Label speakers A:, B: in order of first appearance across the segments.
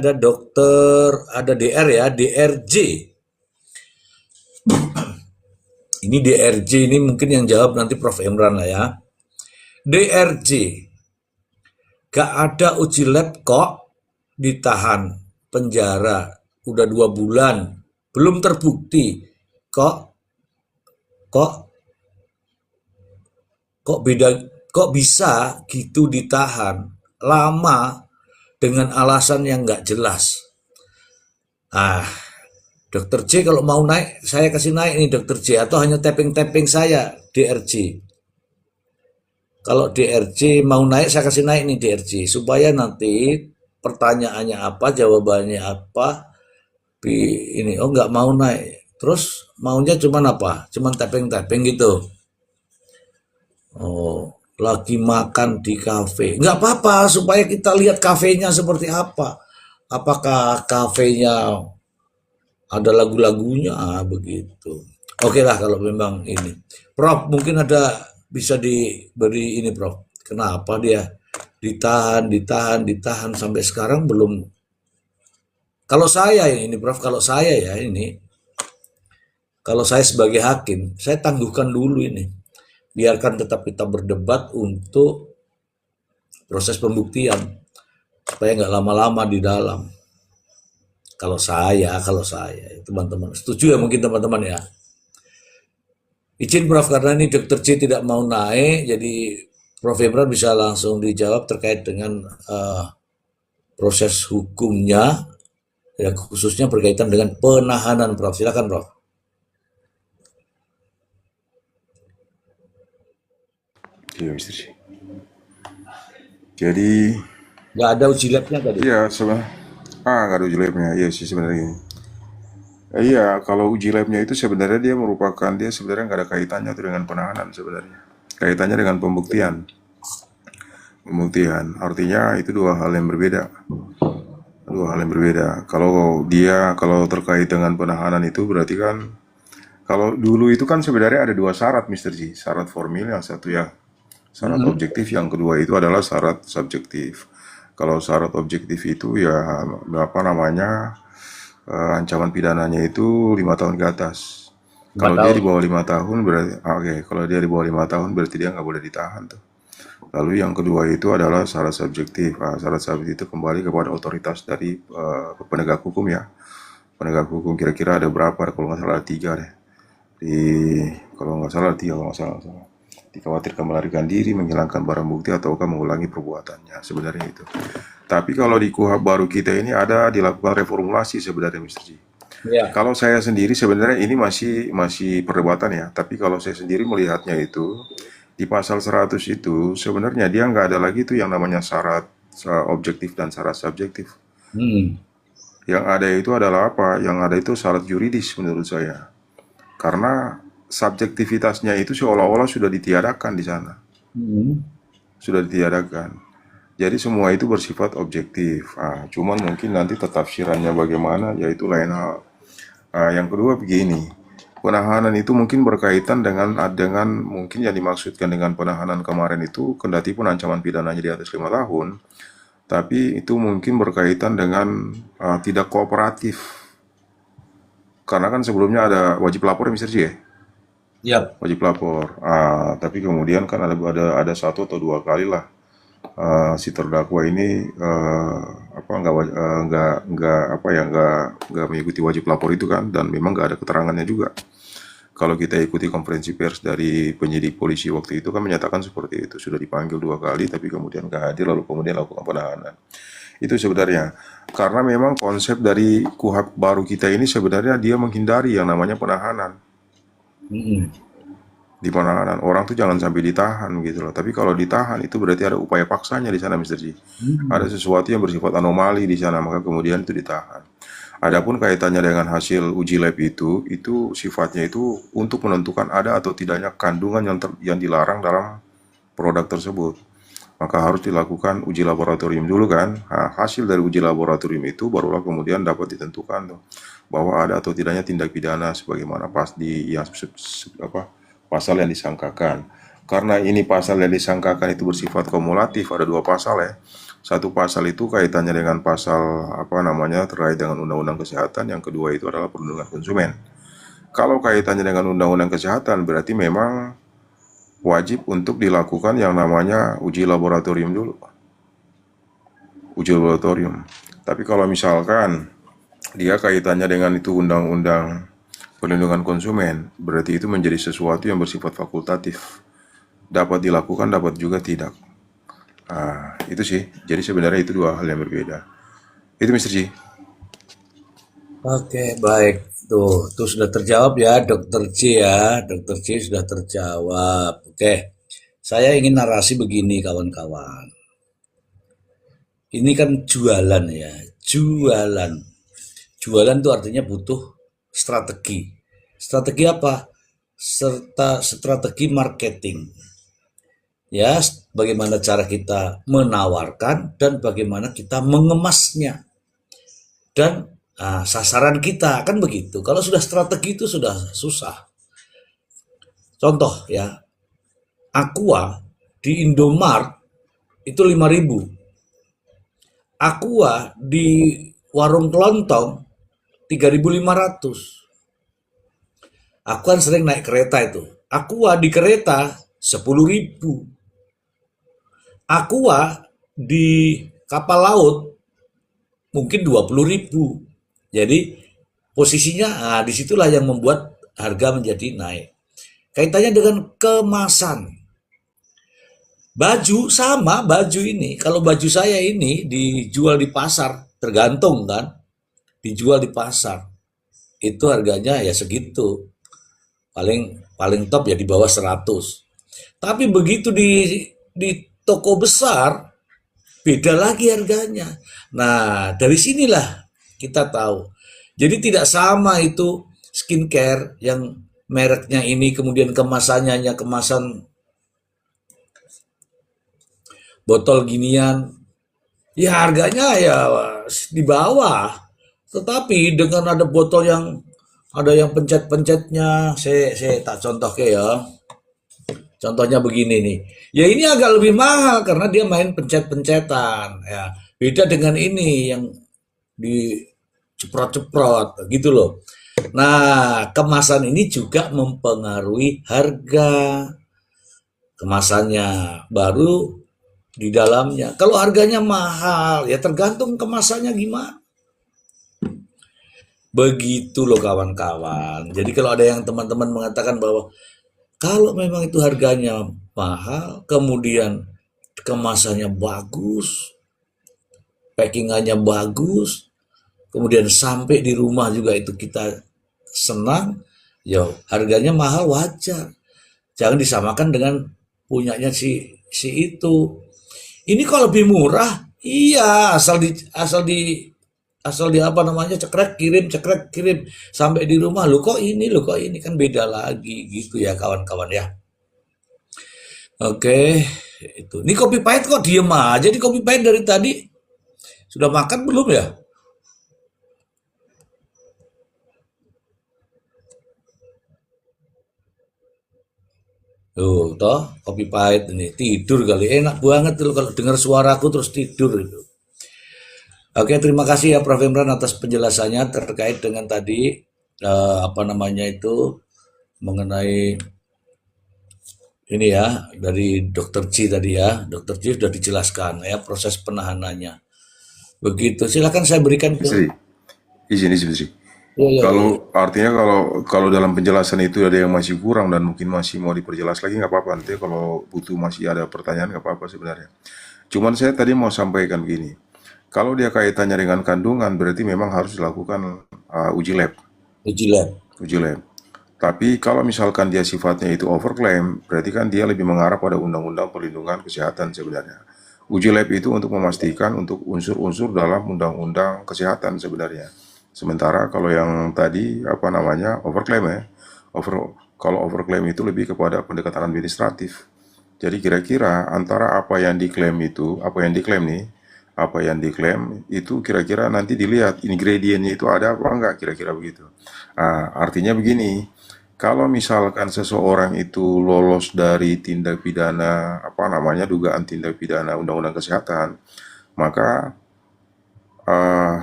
A: ada dokter, ada DR ya, DRJ. Ini DRJ ini mungkin yang jawab nanti Prof. Imran lah ya. DRJ, gak ada uji lab kok, ditahan penjara udah 2 bulan, belum terbukti kok kok kok beda, kok bisa gitu ditahan lama dengan alasan yang nggak jelas. Dokter J kalau mau naik, saya kasih naik nih Dokter J, atau hanya tapping-tapping saya DRJ. Kalau DRJ mau naik, saya kasih naik nih DRJ, supaya nanti pertanyaannya apa, jawabannya apa, ini oh nggak mau naik, terus maunya cuman apa, cuman tapping-tapping gitu. Oh, lagi makan di kafe, nggak apa-apa, supaya kita lihat kafenya seperti apa, apakah kafenya ada lagu-lagunya, begitu. Oke lah kalau memang ini. Prof, mungkin ada bisa diberi ini Prof. Kenapa dia ditahan sampai sekarang belum. Kalau saya ini Prof, kalau saya ya ini, kalau saya sebagai hakim, saya tangguhkan dulu ini. Biarkan tetap kita berdebat untuk proses pembuktian supaya nggak lama-lama di dalam. Kalau saya, teman-teman setuju ya mungkin teman-teman ya. Izin Prof, karena ini Dokter C tidak mau naik, jadi Prof Imran bisa langsung dijawab terkait dengan proses hukumnya, ya khususnya berkaitan dengan penahanan Prof. Silakan Prof.
B: Iya, Mr. C. Jadi
A: nggak ada uji labnya tadi.
B: iya sebenarnya nggak ada uji labnya. Iya sih sebenarnya. Iya, kalau uji labnya itu sebenarnya dia sebenarnya nggak ada kaitannya tuh dengan penahanan sebenarnya. Kaitannya dengan pembuktian. Pembuktian artinya itu dua hal yang berbeda. Kalau terkait dengan penahanan itu berarti kan kalau dulu itu kan sebenarnya ada dua syarat Mr. G. Syarat formil yang satu ya syarat objektif, yang kedua itu adalah syarat subjektif. Kalau syarat objektif itu ya ancaman pidananya itu 5 tahun ke atas. Kalau dia di bawah 5 tahun berarti kalau dia di bawah 5 tahun berarti dia nggak boleh ditahan tuh. Lalu yang kedua itu adalah syarat subjektif. Syarat subjektif itu kembali kepada otoritas dari penegak hukum ya. Penegak hukum kira-kira ada berapa? Kalau nggak salah 3 deh. Kalau nggak salah dikhawatirkan melarikan diri, menghilangkan barang bukti, ataukah mengulangi perbuatannya. Sebenarnya itu. Tapi kalau di KUHP baru kita ini ada dilakukan reformulasi sebenarnya Mr. G.
A: Ya.
B: Kalau saya sendiri sebenarnya ini masih perdebatan ya. Tapi kalau saya sendiri melihatnya itu di pasal 100 itu sebenarnya dia nggak ada lagi tuh yang namanya syarat objektif dan syarat subjektif. Yang ada itu adalah apa? Yang ada itu syarat yuridis menurut saya. Karena subjektivitasnya itu seolah-olah sudah ditiadakan di sana. Sudah ditiadakan. Jadi semua itu bersifat objektif. Cuman mungkin nanti tafsirannya bagaimana, yaitu lain hal. Yang kedua begini, penahanan itu mungkin berkaitan dengan mungkin yang dimaksudkan dengan penahanan kemarin itu, kendati pun ancaman pidananya di atas 5 tahun, tapi itu mungkin berkaitan dengan tidak kooperatif. Karena kan sebelumnya ada wajib lapor ya Mr. J ya?
A: Yap.
B: Wajib lapor. Tapi kemudian kan ada 1 atau 2 kali lah si terdakwa ini nggak mengikuti wajib lapor itu kan, dan memang nggak ada keterangannya juga. Kalau kita ikuti konferensi pers dari penyidik polisi waktu itu kan menyatakan seperti itu, sudah dipanggil 2 kali tapi kemudian nggak hadir, lalu kemudian lakukan penahanan. Itu sebenarnya karena memang konsep dari KUHP baru kita ini sebenarnya dia menghindari yang namanya penahanan. Di penahanan orang tuh jangan sampai ditahan gitu loh. Tapi kalau ditahan itu berarti ada upaya paksanya di sana Mr. G. Ada sesuatu yang bersifat anomali di sana, maka kemudian itu ditahan. Adapun kaitannya dengan hasil uji lab itu sifatnya itu untuk menentukan ada atau tidaknya kandungan yang dilarang dalam produk tersebut. Maka harus dilakukan uji laboratorium dulu kan. Hasil dari uji laboratorium itu barulah kemudian dapat ditentukan tuh bahwa ada atau tidaknya tindak pidana sebagaimana pasal yang disangkakan. Karena ini pasal yang disangkakan itu bersifat kumulatif, ada 2 pasal ya. Satu pasal itu kaitannya dengan pasal apa namanya terkait dengan undang-undang kesehatan, yang kedua itu adalah perlindungan konsumen. Kalau kaitannya dengan undang-undang kesehatan berarti memang wajib untuk dilakukan yang namanya uji laboratorium dulu, uji laboratorium. Tapi kalau misalkan dia kaitannya dengan itu undang-undang perlindungan konsumen, berarti itu menjadi sesuatu yang bersifat fakultatif. Dapat dilakukan, dapat juga tidak. Itu sih. Jadi sebenarnya itu dua hal yang berbeda. Itu Mr. G.
A: Oke, baik. Tuh sudah terjawab ya, Dokter C ya. Dokter C sudah terjawab. Oke, saya ingin narasi begini, kawan-kawan. Ini kan jualan ya, jualan. Jualan itu artinya butuh strategi. Strategi apa? Serta strategi marketing. Ya, bagaimana cara kita menawarkan dan bagaimana kita mengemasnya. Dan sasaran kita kan begitu. Kalau sudah strategi itu sudah susah. Contoh ya, Aqua di Indomart itu 5.000. Aqua di warung kelontong 3.500. Aku kan sering naik kereta itu. Aqua di kereta 10.000. Aqua di kapal laut mungkin 20.000. Jadi posisinya disitulah yang membuat harga menjadi naik. Kaitannya dengan kemasan. Baju sama, baju ini. Kalau baju saya ini dijual di pasar, tergantung kan. Dijual di pasar. Itu harganya ya segitu. Paling top ya di bawah 100. Tapi begitu di toko besar beda lagi harganya. Nah, dari sinilah kita tahu. Jadi tidak sama itu skincare yang mereknya ini kemudian kemasannya hanya kemasan botol ginian. Ya harganya ya di bawah. Tetapi dengan ada botol yang ada yang pencet-pencetnya, saya tak contoh ke ya. Contohnya begini nih. Ya ini agak lebih mahal karena dia main pencet-pencetan. Ya, beda dengan ini yang diceprot-ceprot gitu loh. Nah, kemasan ini juga mempengaruhi harga kemasannya. Baru di dalamnya. Kalau harganya mahal, ya tergantung kemasannya gimana. Begitu loh kawan-kawan. Jadi kalau ada yang teman-teman mengatakan bahwa kalau memang itu harganya mahal, kemudian kemasannya bagus, packingannya bagus, kemudian sampai di rumah juga itu kita senang, ya harganya mahal wajar. Jangan disamakan dengan punyanya si itu. Ini kalau lebih murah, iya asal di apa namanya cekrek kirim sampai di rumah lo kok ini kan beda lagi gitu ya kawan-kawan ya. Oke, itu. Ini kopi pahit kok diem aja di kopi pahit dari tadi. Sudah makan belum ya? Tuh, toh kopi pahit ini tidur kali. Enak banget tuh kalau dengar suaraku terus tidur itu. Oke, terima kasih ya Prof. Imran atas penjelasannya terkait dengan tadi apa namanya itu mengenai ini ya dari Dokter C tadi ya. Dokter C sudah dijelaskan ya proses penahanannya. Begitu. Silakan saya berikan ke.
B: Mr. G. Izin, Mr. G.
A: Ya, ya, ya, ya.
B: Kalau artinya kalau dalam penjelasan itu ada yang masih kurang dan mungkin masih mau diperjelas lagi nggak apa-apa. Nanti kalau butuh masih ada pertanyaan nggak apa-apa sebenarnya. Cuman saya tadi mau sampaikan begini. Kalau dia kaitannya dengan kandungan berarti memang harus dilakukan uji lab.
A: Uji lab.
B: Uji lab. Tapi kalau misalkan dia sifatnya itu overclaim, berarti kan dia lebih mengarah pada undang-undang perlindungan kesehatan sebenarnya. Uji lab itu untuk memastikan untuk unsur-unsur dalam undang-undang kesehatan sebenarnya. Sementara kalau yang tadi apa namanya overclaim ya, kalau overclaim itu lebih kepada pendekatan administratif. Jadi kira-kira antara apa yang diklaim itu, apa yang diklaim itu kira-kira nanti dilihat ingredientnya itu ada apa enggak kira-kira begitu. Artinya begini, kalau misalkan seseorang itu lolos dari tindak pidana apa namanya dugaan tindak pidana undang-undang kesehatan, maka eh,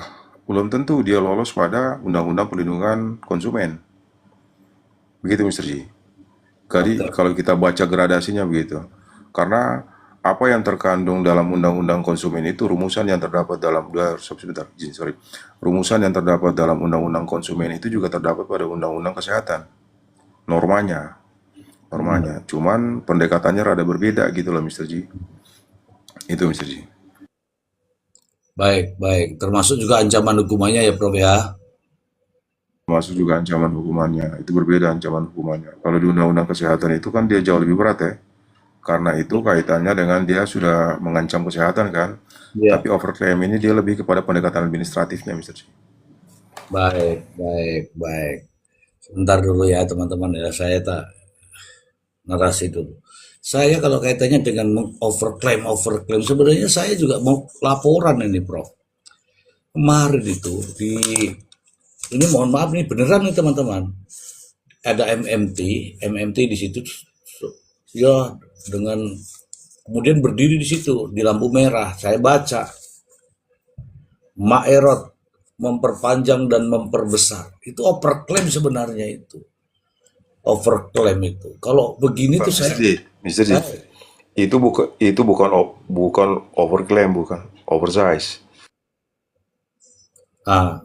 B: belum tentu dia lolos pada Undang-Undang Perlindungan Konsumen. Begitu, Mr. Ji. Jadi
A: Oke.
B: kalau kita baca gradasinya begitu. Karena apa yang terkandung dalam Undang-Undang Konsumen itu rumusan yang terdapat dalam sebentar, izin, sorry. Rumusan yang terdapat dalam Undang-Undang Konsumen itu juga terdapat pada Undang-Undang Kesehatan. Normanya,
A: Hmm.
B: normanya. Cuman pendekatannya rada berbeda gitu loh, Mr. Ji. Itu, Mr. Ji.
A: Baik, baik. Termasuk juga ancaman hukumannya ya, Prof ya.
B: Masuk juga ancaman hukumannya. Itu berbeda ancaman hukumannya. Kalau di Undang-Undang Kesehatan itu kan dia jauh lebih berat ya. Karena itu kaitannya dengan dia sudah mengancam kesehatan kan.
A: Iya.
B: Tapi overclaim ini dia lebih kepada pendekatan administratifnya, Mr. Ji.
A: Baik, baik, baik. Sebentar dulu ya teman-teman ya, saya tak narasi dulu. Saya kalau kaitannya dengan overclaim, sebenarnya saya juga mau laporan ini, Prof. Kemarin itu ini mohon maaf nih beneran nih teman-teman. Ada MMT di situ ya dengan kemudian berdiri di situ di lampu merah. Saya baca Maerot memperpanjang dan memperbesar. Itu overclaim sebenarnya itu. Overclaim itu. Kalau begini
B: Pak
A: tuh
B: Mr. Ji, Mr. Ji,
A: saya
B: itu bukan overclaim, bukan oversize.
A: ah,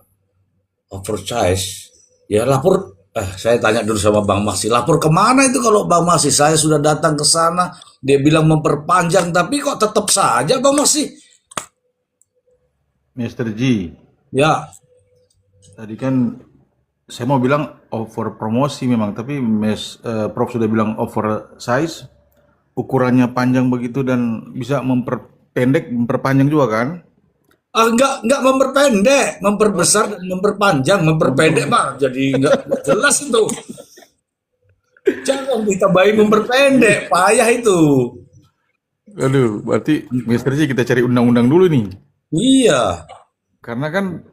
A: oversize. Ya lapor, saya tanya dulu sama Bang Masi, lapor kemana itu kalau Bang Masi? Saya sudah datang ke sana, dia bilang memperpanjang, tapi kok tetap saja Bang Masi?
C: Mr. G,
A: Ya,
C: tadi kan saya mau bilang over promosi memang, tapi Prof sudah bilang oversize, ukurannya panjang begitu dan bisa memperpendek, memperpanjang juga kan?
A: enggak memperpendek,
C: Oh,
A: memperbesar dan memperpanjang, memperpendek
C: memper,
A: mah jadi enggak jelas itu. Jangan ditambahin memperpendek, payah itu.
C: aduh, berarti Mr. G kita cari undang-undang dulu nih.
A: Iya.
C: Karena kan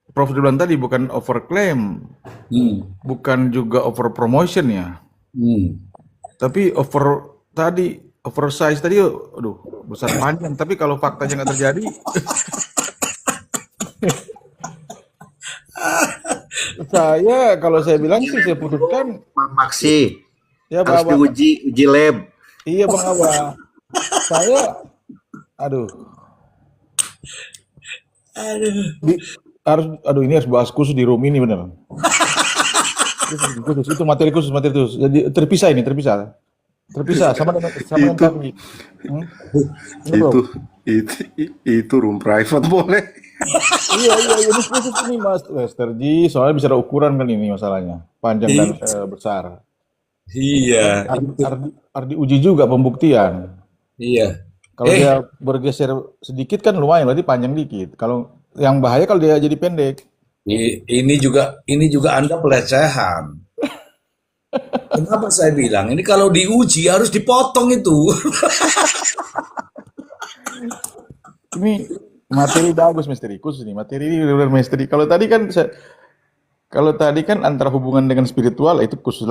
C: Prof sudah bilang tadi bukan overclaim,
A: Hmm.
C: bukan juga over promotion ya.
A: Hmm.
C: Tapi oversize tadi, aduh, besar panjang. Tapi kalau faktanya nggak terjadi, kalau saya bilang sih saya putuskan
D: Bang Maksi
C: ya
D: harus
C: bahwa
D: diuji lab.
C: iya Bang Awa. Saya aduh
A: Aduh.
C: aduh ini harus bahas khusus di room ini benar. Khusus itu materi khusus. Jadi terpisah ini terpisah. Terpisah sama dengan
B: Itu
C: tadi. Hmm? Ini bro.
B: itu itu room private boleh.
C: Iya ini khusus ini Mas Lester G. Soalnya bicara ukuran kan ini masalahnya. Panjang dan besar.
A: Iya, itu.
C: Harus diuji juga pembuktian.
A: Iya.
C: Kalau dia bergeser sedikit kan lumayan, berarti panjang dikit. Kalau yang bahaya kalau dia jadi pendek.
A: Ini juga Anda pelecehan. Kenapa saya bilang ini kalau diuji harus dipotong itu.
C: Ini materi bagus misteri khusus nih. Materi ini benar misteri. Kalau tadi kan antara hubungan dengan spiritual itu khusus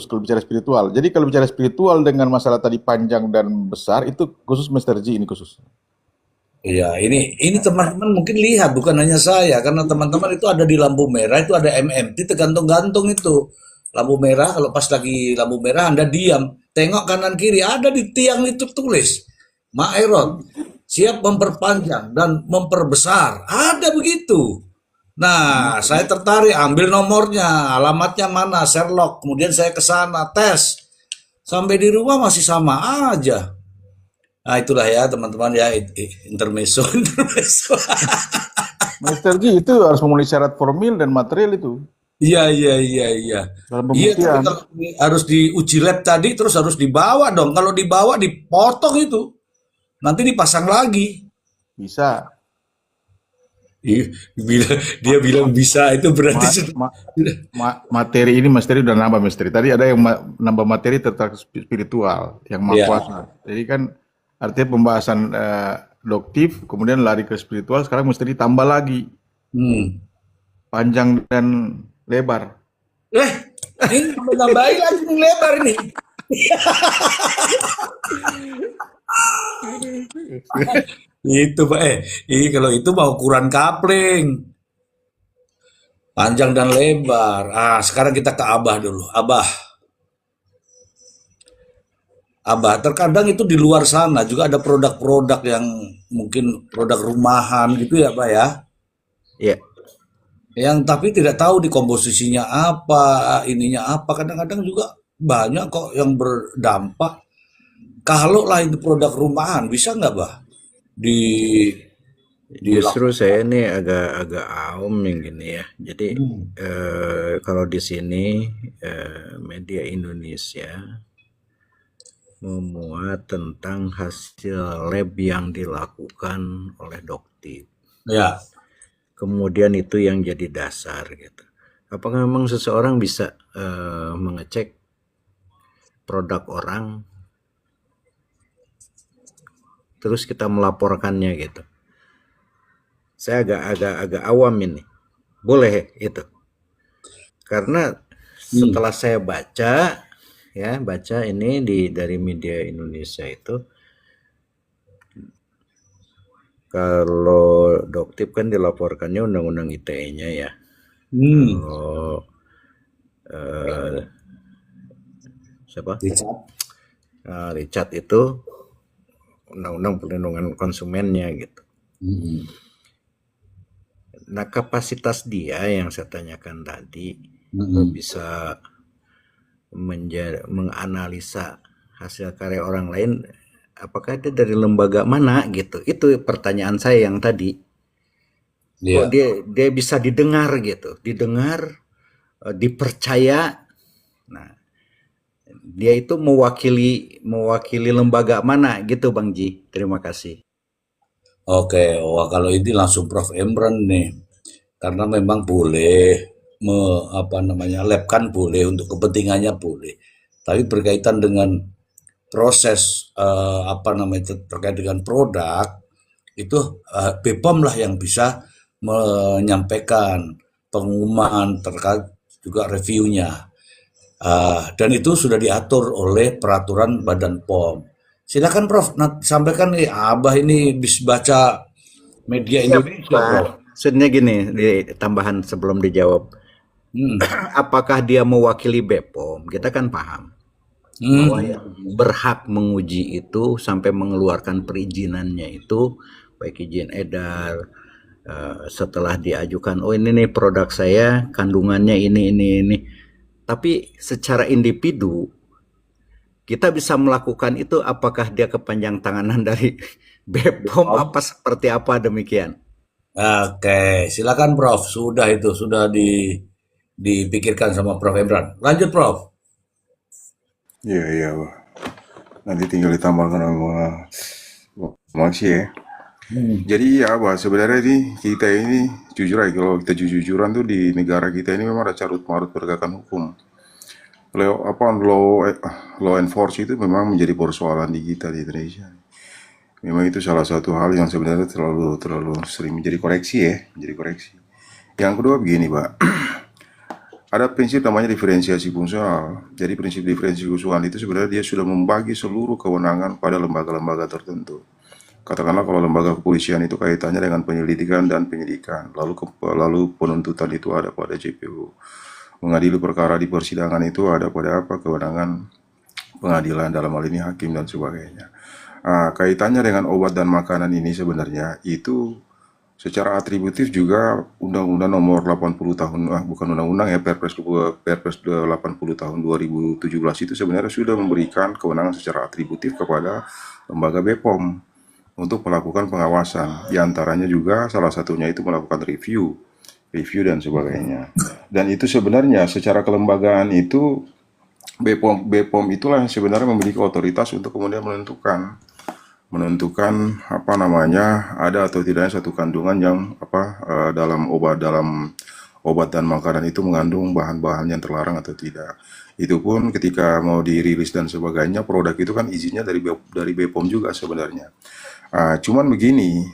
C: kalau bicara spiritual. Jadi kalau bicara spiritual dengan masalah tadi panjang dan besar itu khusus Mr. G ini khusus.
A: Iya, ini teman-teman mungkin lihat bukan hanya saya karena teman-teman itu ada di lampu merah itu ada MMT tergantung-gantung itu. Lampu merah kalau pas lagi lampu merah Anda diam, tengok kanan kiri ada di tiang itu tulis Maerot siap memperpanjang dan memperbesar. Ada begitu. Nah, saya tertarik ambil nomornya, alamatnya mana, Sherlock. Kemudian saya ke sana tes. Sampai di rumah masih sama aja. Nah, itulah ya teman-teman ya intermezzo intermezzo.
C: Mr. G itu harus memenuhi syarat formil dan material itu
A: Iya, iya, iya, iya.
C: dalam
A: Iya, tapi
C: pembuktian.
A: kalau harus diuji lab tadi terus harus dibawa dong. Kalau dibawa dipotong itu, nanti dipasang lagi.
C: Bisa.
A: Dia bilang bisa itu berarti
C: Ma-
A: sudah.
C: ma- materi ini misteri udah nambah misteri. Tadi ada yang nambah materi tentang spiritual yang maha
A: Ya.
C: kuasa. Jadi kan artinya pembahasan doktif, kemudian lari ke spiritual. Sekarang misteri tambah lagi
A: Hmm.
C: panjang dan lebar.
A: Eh, ini nambahin lagi nih lebar nih. Itu Pak, ini kalau itu mau ukuran kapling, panjang dan lebar. Sekarang kita ke Abah dulu. Abah, terkadang itu di luar sana juga ada produk-produk yang mungkin produk rumahan gitu ya, Pak ya.
D: Ya,
A: Yang tapi tidak tahu di komposisinya apa, ininya apa. Kadang-kadang juga banyak kok yang berdampak. Kalau lah itu produk rumahan, bisa nggak, Bah? Di
D: justru
A: dilakukan.
D: saya ini agak awam yang gini ya. Jadi
A: Hmm.
D: kalau di sini media Indonesia memuat tentang hasil lab yang dilakukan oleh Doktip.
A: Ya.
D: Kemudian itu yang jadi dasar gitu. Apakah memang seseorang bisa mengecek produk orang terus kita melaporkannya gitu? Saya agak awam ini. Boleh itu. Karena
A: Hmm.
D: setelah saya baca ini dari media Indonesia itu, kalau Doktip kan dilaporkannya undang-undang ITE-nya ya.
A: Hmm.
D: Kalau eh, siapa?
A: Richard.
D: Richard itu undang-undang perlindungan konsumennya gitu.
A: Hmm.
D: Nah, kapasitas dia yang saya tanyakan tadi, kok
A: Hmm.
D: bisa menganalisa hasil karya orang lain, apakah dia dari lembaga mana gitu? Itu pertanyaan saya yang tadi. Kok
A: Ya.
D: dia bisa didengar gitu, dipercaya. Nah, dia itu mewakili lembaga mana gitu, Bang Ji. Terima kasih.
A: Oke, wah kalau ini langsung Prof. Emran nih. Karena memang boleh apa namanya, lab kan boleh untuk kepentingannya boleh. Tapi berkaitan dengan proses apa namanya terkait dengan produk itu BPOM lah yang bisa menyampaikan pengumuman terkait juga reviewnya. Dan itu sudah diatur oleh peraturan Badan POM. Silakan Prof, sampaikan nih Abah ini bisa baca media
D: Iya,
A: Indonesia,
D: Pak.
A: Prof.
D: Maksudnya gini, di tambahan sebelum dijawab.
A: Hmm.
D: Apakah dia mewakili BPOM? Kita kan paham bahwa
A: Hmm.
D: yang berhak menguji itu sampai mengeluarkan perizinannya itu baik izin edar, setelah diajukan, oh ini nih produk saya kandungannya ini. Tapi secara individu kita bisa melakukan itu, apakah dia kepanjang tanganan dari BPOM apa seperti apa demikian?
A: Oke, silakan Prof. Sudah itu sudah dipikirkan sama Prof. Emran. Lanjut Prof.
B: Iya, iya, Pak. Nanti tinggal ditambahkan sama Masih ya.
A: Hmm.
B: Jadi ya, Pak, sebenarnya ini kita ini jujur aja, kalau kita jujur-jujuran tuh di negara kita ini memang ada carut marut penegakan hukum. Law enforce itu memang menjadi persoalan di kita di Indonesia. Memang itu salah satu hal yang sebenarnya terlalu terlalu sering menjadi koreksi ya, menjadi koreksi. Yang kedua begini, Pak. Ada prinsip namanya diferensiasi fungsional. Jadi prinsip diferensiasi fungsional itu sebenarnya dia sudah membagi seluruh kewenangan pada lembaga-lembaga tertentu. Katakanlah kalau lembaga kepolisian itu kaitannya dengan penyelidikan dan penyidikan, lalu penuntutan itu ada pada JPU. Mengadili perkara di persidangan itu ada pada apa kewenangan pengadilan, dalam hal ini hakim dan sebagainya. Kaitannya dengan obat dan makanan ini sebenarnya itu secara atributif juga Undang-Undang Nomor 80 tahun, bukan undang-undang ya, Perpres 80 tahun 2017 itu sebenarnya sudah memberikan kewenangan secara atributif kepada lembaga BPOM untuk melakukan pengawasan. Di antaranya juga salah satunya itu melakukan review dan sebagainya. Dan itu sebenarnya secara kelembagaan itu BPOM itulah yang sebenarnya memiliki otoritas untuk kemudian menentukan apa namanya ada atau tidaknya satu kandungan yang dalam obat dan makanan itu mengandung bahan-bahan yang terlarang atau tidak. Itu pun ketika mau dirilis dan sebagainya, produk itu kan izinnya dari BPOM juga sebenarnya. Cuman begini,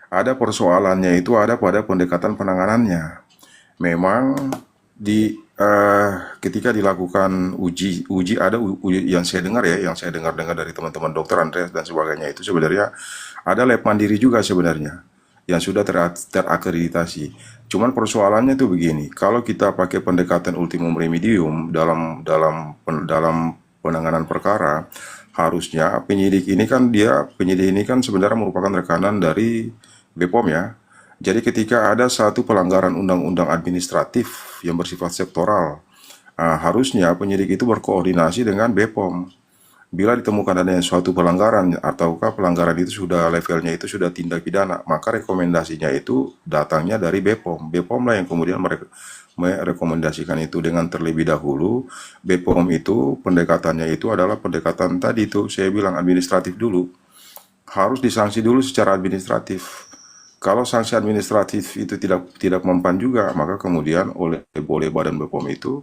B: ada persoalannya itu ada pada pendekatan penanganannya. Memang ketika dilakukan uji ada uji yang saya dengar dari teman-teman dokter Andreas dan sebagainya itu sebenarnya Ada lab mandiri juga sebenarnya yang sudah terakreditasi. Cuman persoalannya tuh begini, kalau kita pakai pendekatan ultimum remedium dalam penanganan perkara, harusnya penyidik ini kan sebenarnya merupakan rekanan dari BPOM ya. Jadi ketika ada satu pelanggaran undang-undang administratif yang bersifat sektoral, harusnya penyidik itu berkoordinasi dengan BPOM. Bila ditemukan adanya suatu pelanggaran ataukah pelanggaran itu sudah levelnya itu sudah tindak pidana, maka rekomendasinya itu datangnya dari BPOM. BPOM lah yang kemudian merekomendasikan itu dengan terlebih dahulu. BPOM itu pendekatannya itu adalah pendekatan tadi itu saya bilang administratif dulu. Harus disanksi dulu secara administratif. Kalau sanksi administratif itu tidak mempan juga, maka kemudian oleh Badan BPOM itu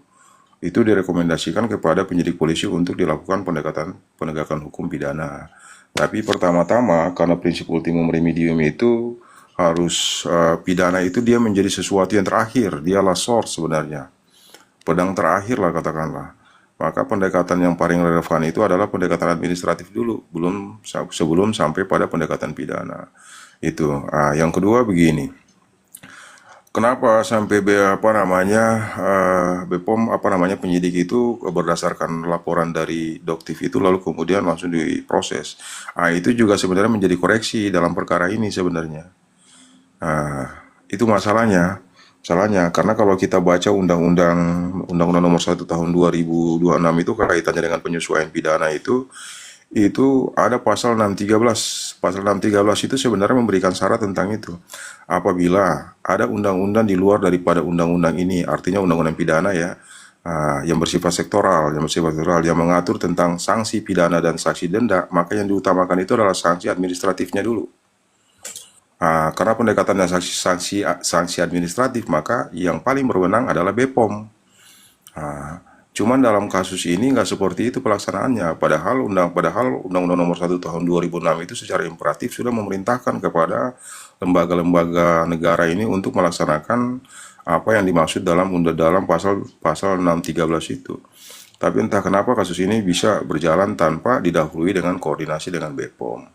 B: direkomendasikan kepada penyidik polisi untuk dilakukan penegakan hukum pidana. Tapi pertama-tama karena prinsip ultimum remedium itu harus pidana itu dia menjadi sesuatu yang terakhir, dia last source sebenarnya. Pedang terakhir lah katakanlah. Maka pendekatan yang paling relevan itu adalah pendekatan administratif dulu, sebelum sampai pada pendekatan pidana. Itu. Yang kedua begini. Kenapa sampai BPOM penyidik itu berdasarkan laporan dari Doktif itu lalu kemudian langsung diproses. Itu juga sebenarnya menjadi koreksi dalam perkara ini sebenarnya. Itu masalahnya. Salahnya karena kalau kita baca Undang-Undang Nomor 1 Tahun 2026 itu kaitannya dengan penyesuaian pidana itu ada pasal 613. Pasal 613 itu sebenarnya memberikan syarat tentang itu. Apabila ada undang-undang di luar daripada undang-undang ini, artinya undang-undang pidana ya, yang bersifat sektoral, yang mengatur tentang sanksi pidana dan sanksi denda, maka yang diutamakan itu adalah sanksi administratifnya dulu. Karena pendekatannya sanksi administratif, maka yang paling berwenang adalah BPOM. Cuman dalam kasus ini nggak seperti itu pelaksanaannya. Padahal Undang-Undang Nomor 1 Tahun 2006 itu secara imperatif sudah memerintahkan kepada lembaga-lembaga negara ini untuk melaksanakan apa yang dimaksud dalam pasal 613 itu. Tapi entah kenapa kasus ini bisa berjalan tanpa didahului dengan koordinasi dengan BPOM.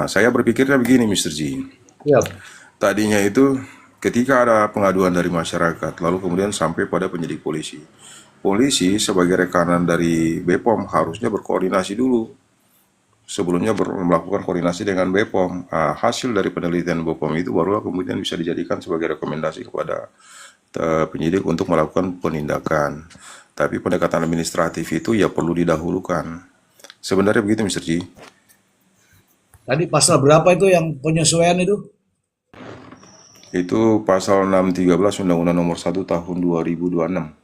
B: Saya berpikirnya begini, Mr. G.
A: Ya,
B: Tadinya itu ketika ada pengaduan dari masyarakat, lalu kemudian sampai pada penyidik polisi. Polisi sebagai rekanan dari BPOM harusnya berkoordinasi dulu. Sebelumnya melakukan koordinasi dengan BPOM. Hasil dari penelitian BPOM itu barulah kemudian bisa dijadikan sebagai rekomendasi kepada penyidik untuk melakukan penindakan. Tapi pendekatan administratif itu ya perlu didahulukan. Sebenarnya begitu, Mr. G.
A: tadi pasal berapa itu yang penyesuaian itu?
B: Itu pasal 613 Undang-Undang Nomor 1 Tahun 2026.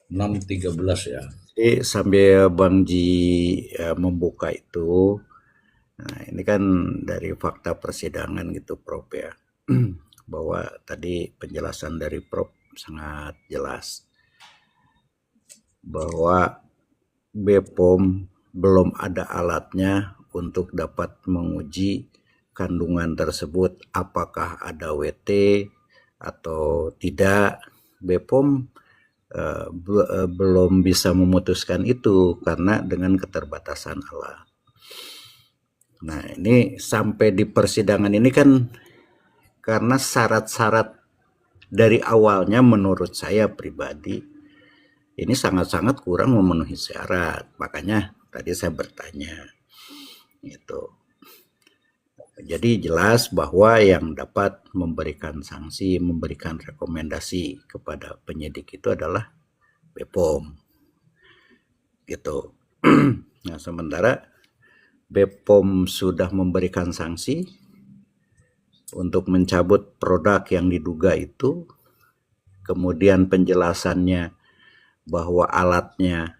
A: 613 ya.
D: Jadi sambil Bang Ji membuka itu, nah ini kan dari fakta persidangan gitu Prof ya, bahwa tadi penjelasan dari Prof sangat jelas bahwa BPOM belum ada alatnya untuk dapat menguji kandungan tersebut apakah ada WT atau tidak. BPOM belum bisa memutuskan itu karena dengan keterbatasan alat. Nah ini sampai di persidangan ini kan karena syarat-syarat dari awalnya menurut saya pribadi ini sangat-sangat kurang memenuhi syarat. Makanya tadi saya bertanya gitu. Jadi jelas bahwa yang dapat memberikan sanksi, memberikan rekomendasi kepada penyidik itu adalah BPOM. Gitu. Nah, sementara BPOM sudah memberikan sanksi untuk mencabut produk yang diduga itu, kemudian penjelasannya bahwa alatnya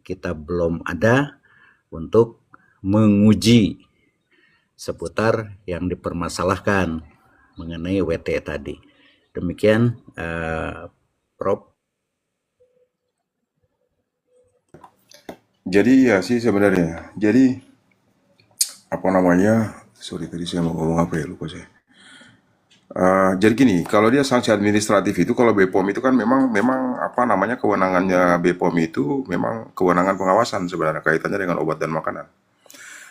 D: kita belum ada untuk menguji seputar yang dipermasalahkan mengenai WT tadi. Demikian Prof.
B: Jadi ya sih sebenarnya. Jadi sorry tadi saya mau ngomong apa ya lupa saya. Jadi gini, kalau dia sanksi administratif itu, kalau BPOM itu kan memang memang apa namanya, kewenangannya BPOM itu memang kewenangan pengawasan sebenarnya kaitannya dengan obat dan makanan.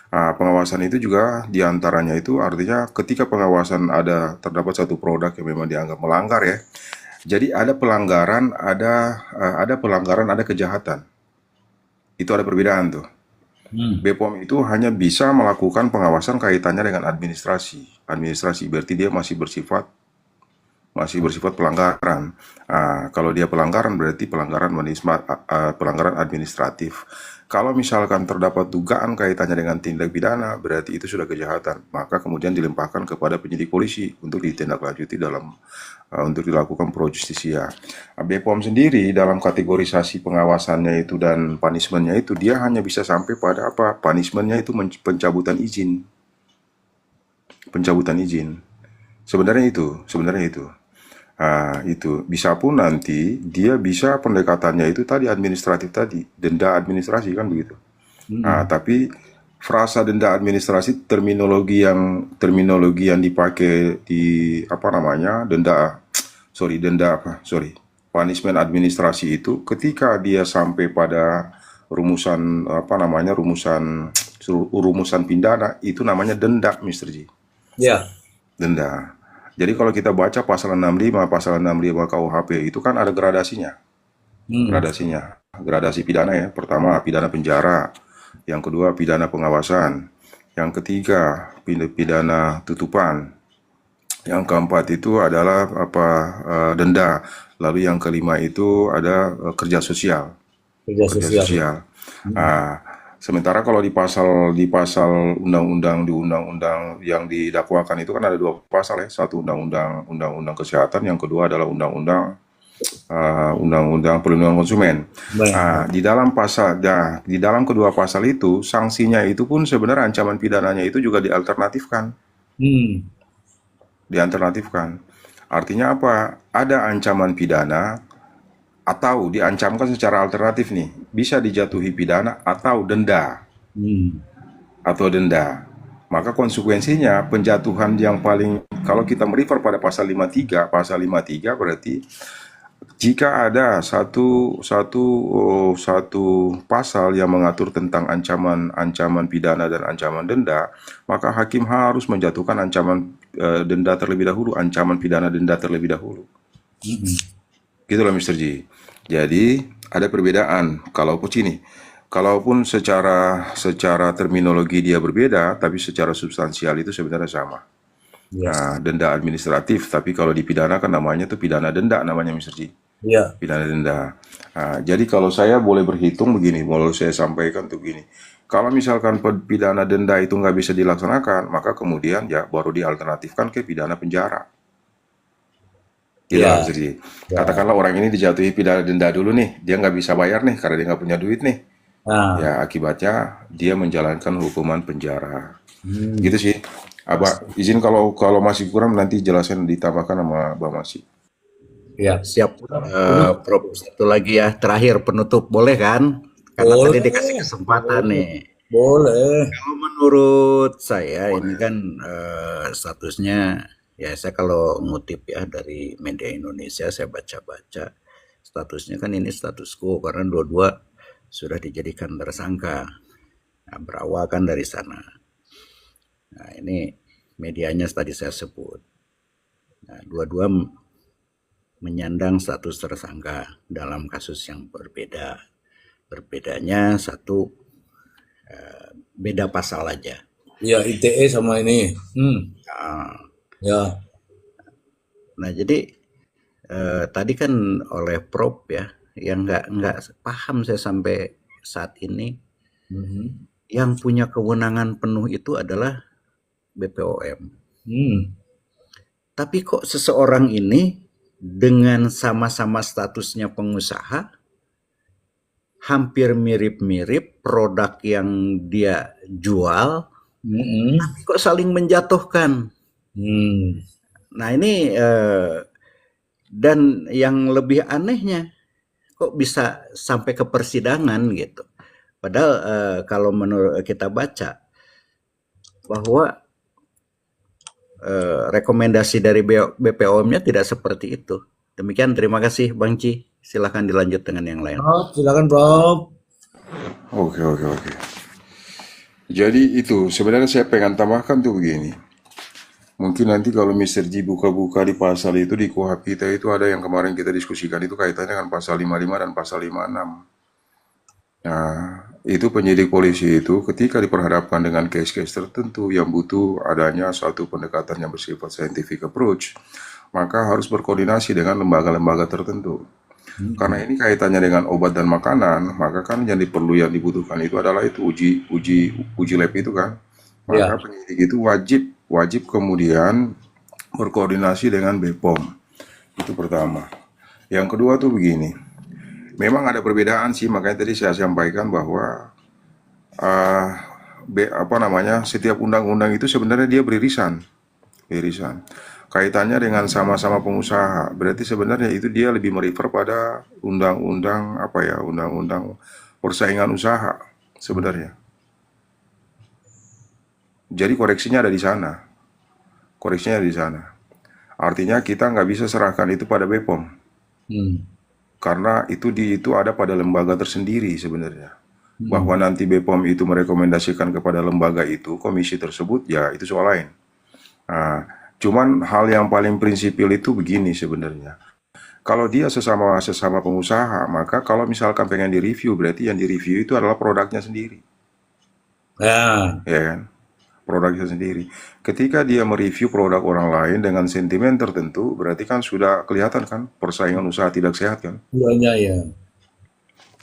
B: Pengawasan itu juga diantaranya itu artinya ketika pengawasan terdapat satu produk yang memang dianggap melanggar ya. Jadi ada pelanggaran, ada kejahatan. Itu ada perbedaan tuh. BPOM itu hanya bisa melakukan pengawasan kaitannya dengan administrasi. Administrasi berarti dia masih bersifat pelanggaran. Kalau dia pelanggaran berarti pelanggaran administratif. Kalau misalkan terdapat dugaan kaitannya dengan tindak pidana, berarti itu sudah kejahatan. Maka kemudian dilimpahkan kepada penyidik polisi untuk ditindaklanjuti untuk dilakukan pro justisia. BPOM sendiri dalam kategorisasi pengawasannya itu dan punishmentnya itu dia hanya bisa sampai pada apa? Punishmentnya itu pencabutan izin. Pencabutan izin. Sebenarnya itu. Itu bisa pun nanti dia bisa pendekatannya itu tadi administratif tadi, denda administrasi kan begitu. Tapi frasa denda administrasi terminologi yang dipakai di apa namanya punishment administrasi itu ketika dia sampai pada rumusan rumusan pidana itu namanya denda, Mr. Ji.
A: Ya.
B: Denda. Jadi kalau kita baca pasal 65 KUHP itu kan ada gradasinya. Gradasi pidana ya. Pertama pidana penjara, yang kedua pidana pengawasan, yang ketiga pidana tutupan, yang keempat itu adalah denda, lalu yang kelima itu ada kerja sosial. Sementara kalau di pasal undang-undang yang didakwakan itu kan ada dua pasal ya, satu undang-undang kesehatan, yang kedua adalah undang-undang perlindungan konsumen. Di dalam kedua pasal itu sanksinya itu pun sebenarnya ancaman pidananya itu juga dialternatifkan. Artinya apa? Ada ancaman pidana atau diancamkan secara alternatif nih, bisa dijatuhi pidana atau denda. Maka konsekuensinya penjatuhan yang paling, kalau kita merefer pada pasal 53 berarti jika ada satu pasal yang mengatur tentang ancaman pidana dan ancaman denda, maka hakim harus menjatuhkan ancaman denda terlebih dahulu, ancaman pidana denda terlebih dahulu. Gitulah Mr. Ji. Jadi ada perbedaan. Kalaupun secara terminologi dia berbeda, tapi secara substansial itu sebenarnya sama. Denda administratif, tapi kalau dipidana kan namanya tuh pidana denda namanya, Mr. Ji. Pidana denda. Jadi kalau saya boleh berhitung begini, mau saya sampaikan tuh gini. Kalau misalkan pidana denda itu nggak bisa dilaksanakan, maka kemudian ya baru dialternatifkan ke pidana penjara. Jadi katakanlah orang ini dijatuhi pidana denda dulu nih, dia nggak bisa bayar nih karena dia nggak punya duit nih. Ya akibatnya dia menjalankan hukuman penjara. Gitu sih. Abah izin kalau masih kurang nanti jelasin ditambahkan sama Bang Masih.
D: Ya, siap. Prof, satu lagi ya, terakhir penutup boleh kan? Karena tadi dikasih kesempatan nih.
A: Boleh.
D: Kalau menurut saya ini kan statusnya, ya saya kalau ngutip ya dari media Indonesia, saya baca-baca statusnya kan ini status quo karena dua-dua sudah dijadikan tersangka. Berawal kan dari sana. Nah ini medianya tadi saya sebut. Nah, dua-dua menyandang status tersangka dalam kasus yang berbeda. Berbedanya satu beda pasal aja.
A: Ya ITE sama ini. Ya.
D: Nah jadi tadi kan oleh Prof ya, yang nggak paham saya sampai saat ini, yang punya kewenangan penuh itu adalah BPOM. Tapi kok seseorang ini dengan sama-sama statusnya pengusaha, hampir mirip-mirip produk yang dia jual, tapi kok saling menjatuhkan. Nah ini dan yang lebih anehnya kok bisa sampai ke persidangan gitu. Padahal kalau menurut kita baca bahwa rekomendasi dari BPOM-nya tidak seperti itu. Demikian, terima kasih Bang Ci. Silakan dilanjut dengan yang lain.
A: Prof, silakan Prof.
B: Oke. Jadi itu sebenarnya saya pengen tambahkan tuh begini. Mungkin nanti kalau Mr. G buka-buka di pasal itu di KUHP kita itu ada yang kemarin kita diskusikan itu kaitannya dengan pasal 55 dan pasal 56. Nah, itu penyidik polisi itu ketika diperhadapkan dengan case-case tertentu yang butuh adanya suatu pendekatan yang bersifat scientific approach, maka harus berkoordinasi dengan lembaga-lembaga tertentu. Karena ini kaitannya dengan obat dan makanan, maka kan yang dibutuhkan itu adalah itu uji lab itu kan.
A: Ya,
B: Maka penyidik itu wajib kemudian berkoordinasi dengan BPOM. Itu pertama. Yang kedua tuh begini. Memang ada perbedaan sih, makanya tadi saya sampaikan bahwa uh, setiap undang-undang itu sebenarnya dia beririsan. Kaitannya dengan sama-sama pengusaha. Berarti sebenarnya itu dia lebih merefer pada undang-undang persaingan usaha sebenarnya. Jadi koreksinya ada di sana. Artinya kita nggak bisa serahkan itu pada BPOM. Karena itu ada pada lembaga tersendiri sebenarnya. Bahwa nanti BPOM itu merekomendasikan kepada lembaga itu, komisi tersebut, ya itu soal lain. Nah, cuman hal yang paling prinsipil itu begini sebenarnya. Kalau dia sesama pengusaha, maka kalau misalkan pengen direview, berarti yang direview itu adalah produknya sendiri.
A: ya,
B: Ya kan? Produknya sendiri. Ketika dia mereview produk orang lain dengan sentimen tertentu, berarti kan sudah kelihatan kan persaingan usaha tidak sehat kan?
A: duanya ya.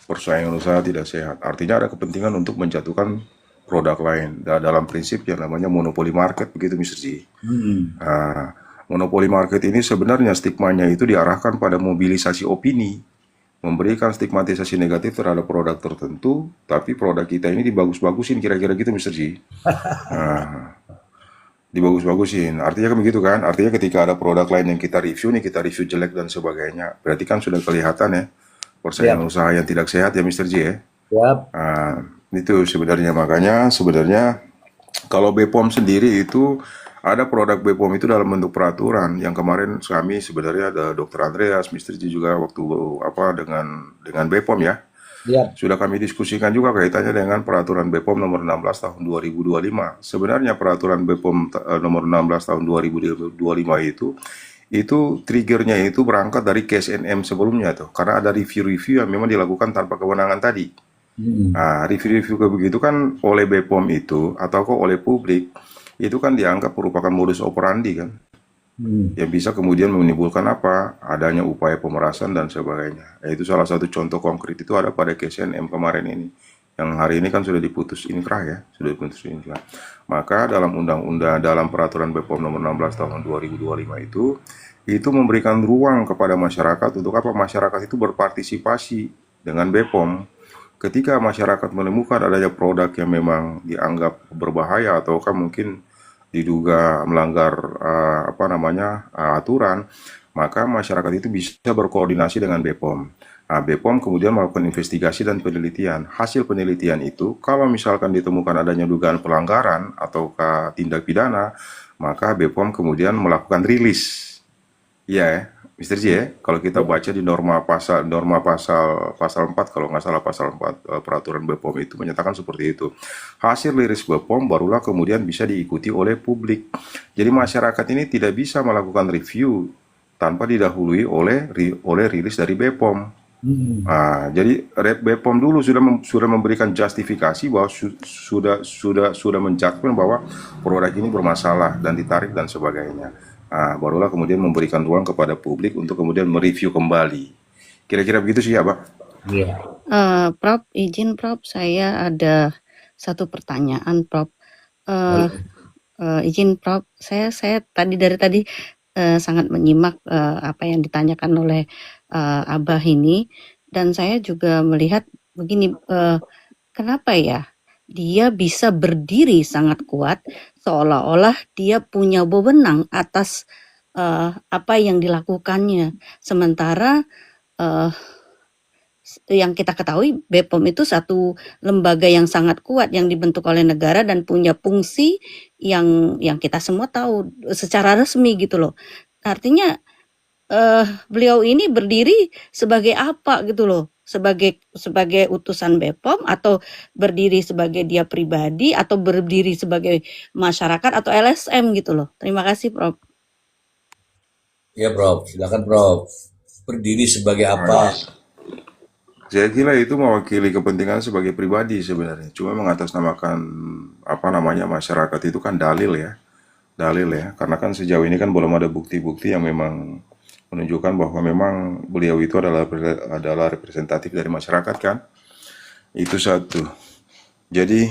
B: Persaingan usaha tidak sehat. Artinya ada kepentingan untuk menjatuhkan produk lain dalam prinsip yang namanya monopoli market begitu Mr. G. Nah, monopoli market ini sebenarnya stigmanya itu diarahkan pada mobilisasi opini, memberikan stigmatisasi negatif terhadap produk tertentu, tapi produk kita ini dibagus-bagusin kira-kira gitu Mr. G. Nah, dibagus-bagusin. Artinya kan begitu kan? Artinya ketika ada produk lain yang kita review jelek dan sebagainya. Berarti kan sudah kelihatan ya persaingan usaha yang tidak sehat ya Mr. J ya.
A: Siap.
B: Nah, itu sebenarnya makanya kalau BPOM sendiri itu ada produk BPOM itu dalam bentuk peraturan yang kemarin kami sebenarnya ada Dr. Andreas, Mr. J juga waktu dengan BPOM ya.
A: Siap.
B: Sudah kami diskusikan juga kaitannya dengan peraturan BPOM nomor 16 tahun 2025. Sebenarnya peraturan BPOM nomor 16 tahun 2025 itu triggernya itu berangkat dari KSNM sebelumnya tuh. Karena ada review-review yang memang dilakukan tanpa kewenangan tadi. Nah, review-review kayak begitu kan oleh BPOM itu atau kok oleh publik itu kan dianggap merupakan modus operandi kan. Yang bisa kemudian menimbulkan adanya upaya pemerasan dan sebagainya. Itu salah satu contoh konkret itu ada pada KSNM kemarin ini. Yang hari ini kan sudah diputus inkrah ya, Maka dalam dalam peraturan BPOM nomor 16 tahun 2025 itu memberikan ruang kepada masyarakat untuk masyarakat itu berpartisipasi dengan BPOM. Ketika masyarakat menemukan adanya produk yang memang dianggap berbahaya ataukah mungkin diduga melanggar aturan, maka masyarakat itu bisa berkoordinasi dengan BPOM. Nah, BPOM kemudian melakukan investigasi dan penelitian. Hasil penelitian itu, kalau misalkan ditemukan adanya dugaan pelanggaran atau tindak pidana, maka BPOM kemudian melakukan rilis. Ya, Mr. J, kalau kita baca di norma pasal 4 kalau nggak salah pasal 4 peraturan BPOM itu menyatakan seperti itu. Hasil rilis BPOM barulah kemudian bisa diikuti oleh publik. Jadi masyarakat ini tidak bisa melakukan review tanpa didahului oleh rilis dari BPOM. Nah, jadi BPOM dulu sudah memberikan justifikasi bahwa sudah menjudgment bahwa produk ini bermasalah dan ditarik dan sebagainya. Nah, barulah kemudian memberikan ruang kepada publik untuk kemudian mereview kembali. Kira-kira begitu sih ya, Pak.
A: Iya.
E: Prof, izin Prof, saya ada satu pertanyaan, Prof. Izin Prof, saya dari tadi sangat menyimak apa yang ditanyakan oleh Abah ini, dan saya juga melihat begini, kenapa ya dia bisa berdiri sangat kuat seolah-olah dia punya wewenang atas apa yang dilakukannya, sementara yang kita ketahui BPOM itu satu lembaga yang sangat kuat yang dibentuk oleh negara dan punya fungsi yang kita semua tahu secara resmi gitu loh. Artinya beliau ini berdiri sebagai apa gitu loh? Sebagai utusan BPOM atau berdiri sebagai dia pribadi atau berdiri sebagai masyarakat atau LSM gitu loh. Terima kasih, Prof.
A: Ya, Prof. Silakan, Prof. Berdiri sebagai
B: Nah,
A: apa?
B: saya kira itu mewakili kepentingan sebagai pribadi sebenarnya. Cuma mengatasnamakan apa namanya masyarakat itu kan dalil ya. Dalil ya. Karena kan sejauh ini kan belum ada bukti-bukti yang memang menunjukkan bahwa memang beliau itu adalah representatif dari masyarakat kan. Itu satu. Jadi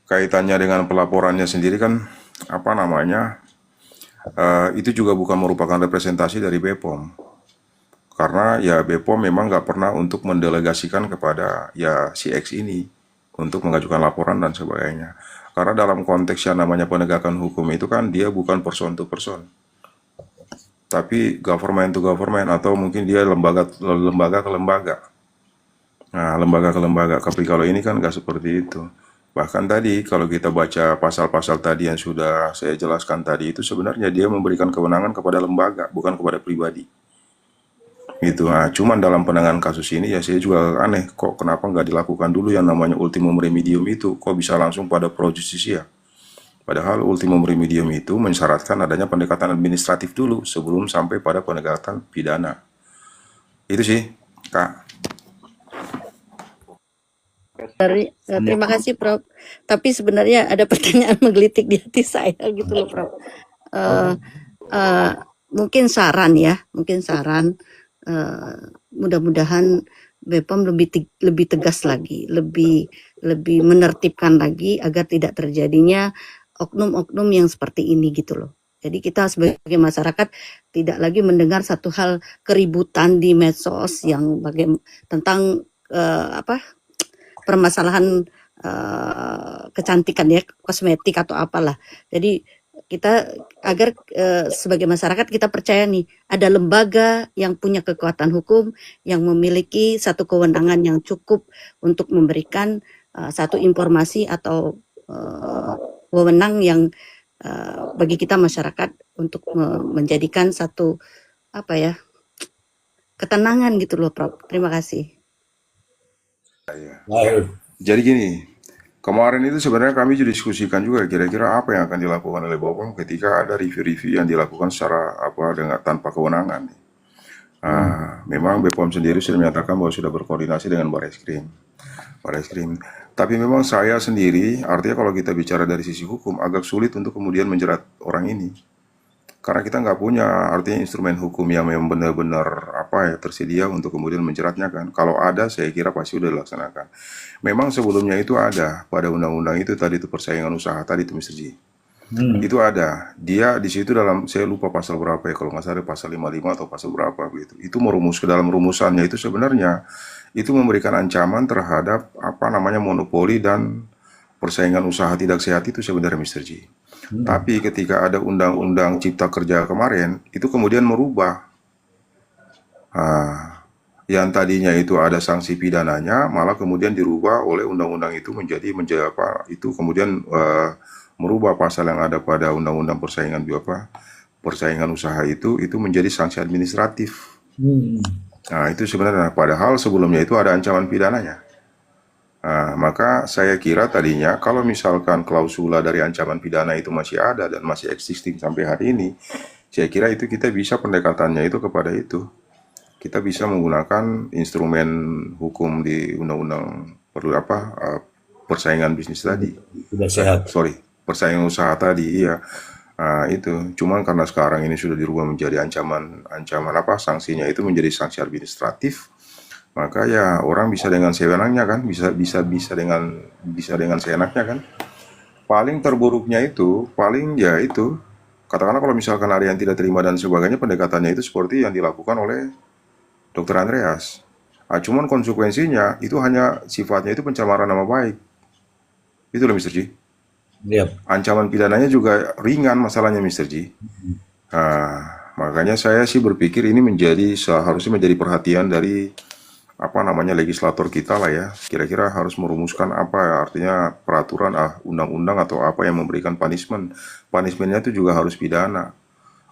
B: kaitannya dengan pelaporannya sendiri kan apa namanya itu juga bukan merupakan representasi dari BPOM. Karena ya BPOM memang nggak pernah untuk mendelegasikan kepada ya si X ini untuk mengajukan laporan dan sebagainya. Karena dalam konteks yang namanya penegakan hukum itu kan dia bukan person to person, tapi government to government atau mungkin dia lembaga ke lembaga. Nah, lembaga ke lembaga. Tapi kalau ini kan nggak seperti itu. Bahkan tadi kalau kita baca pasal-pasal tadi yang sudah saya jelaskan tadi itu sebenarnya dia memberikan kewenangan kepada lembaga, bukan kepada pribadi. Gitu. Nah, cuman dalam penanganan kasus ini ya saya juga aneh kok kenapa nggak dilakukan dulu yang namanya ultimum remedium itu, kok bisa langsung pada pro justisia. Padahal ultimum remedium itu mensyaratkan adanya pendekatan administratif dulu sebelum sampai pada pendekatan pidana. Itu sih, Kak.
E: Terima kasih, Prof. Tapi sebenarnya ada pertanyaan menggelitik di hati saya gitu loh, Prof. Eh, eh, mungkin saran ya, mudah-mudahan BPOM lebih tegas lagi, lebih menertibkan lagi agar tidak terjadinya oknum-oknum yang seperti ini gitu loh. Jadi kita sebagai masyarakat tidak lagi mendengar satu hal keributan di medsos yang tentang permasalahan kecantikan ya, kosmetik atau apalah. Jadi kita agar sebagai masyarakat kita percaya nih ada lembaga yang punya kekuatan hukum yang memiliki satu kewenangan yang cukup untuk memberikan satu informasi atau wewenang yang bagi kita masyarakat untuk menjadikan satu ketenangan gitu loh, Prof. Terima kasih.
A: Baik.
B: Jadi gini, kemarin itu sebenarnya kami juga diskusikan juga kira-kira apa yang akan dilakukan oleh BPOM ketika ada review-review yang dilakukan secara tanpa kewenangan. Memang BPOM sendiri sudah menyatakan bahwa sudah berkoordinasi dengan Barreskrim. Tapi memang saya sendiri, artinya kalau kita bicara dari sisi hukum, agak sulit untuk kemudian menjerat orang ini. Karena kita nggak punya artinya instrumen hukum yang memang benar-benar tersedia untuk kemudian menjeratnya kan. Kalau ada, saya kira pasti sudah dilaksanakan. Memang sebelumnya itu ada pada undang-undang itu tadi itu persaingan usaha tadi itu Mr. G. Itu ada. Dia di situ dalam saya lupa pasal berapa ya kalau nggak salah pasal 55 atau pasal berapa begitu. Itu merumus ke dalam rumusannya itu sebenarnya itu memberikan ancaman terhadap monopoli dan persaingan usaha tidak sehat itu sebenarnya Mr. G. Tapi ketika ada undang-undang cipta kerja kemarin, itu kemudian merubah. Yang tadinya itu ada sanksi pidananya, malah kemudian dirubah oleh undang-undang itu menjadi itu kemudian merubah pasal yang ada pada undang-undang persaingan usaha itu menjadi sanksi administratif. Nah, itu sebenarnya padahal sebelumnya itu ada ancaman pidananya. Maka saya kira tadinya kalau misalkan klausula dari ancaman pidana itu masih ada dan masih existing sampai hari ini, saya kira itu kita bisa pendekatannya itu kepada itu. Kita bisa menggunakan instrumen hukum di undang-undang persaingan bisnis tadi. Persaingan usaha tadi, iya. Itu. Cuman karena sekarang ini sudah dirubah menjadi ancaman sanksinya itu menjadi sanksi administratif. Maka ya orang bisa dengan sewenangnya kan, bisa dengan seenaknya kan. Paling terburuknya itu, katakanlah kalau misalkan ada yang tidak terima dan sebagainya, pendekatannya itu seperti yang dilakukan oleh Dr. Andreas. Cuman konsekuensinya itu hanya sifatnya itu pencemaran nama baik. Itu loh Mr. G.
A: Yep.
B: Ancaman pidananya juga ringan masalahnya Mr. G. Makanya saya sih berpikir ini harusnya menjadi perhatian dari apa namanya legislator kita lah ya, kira-kira harus merumuskan apa ya, artinya peraturan undang-undang atau apa yang memberikan punishment. Punishmentnya itu juga harus pidana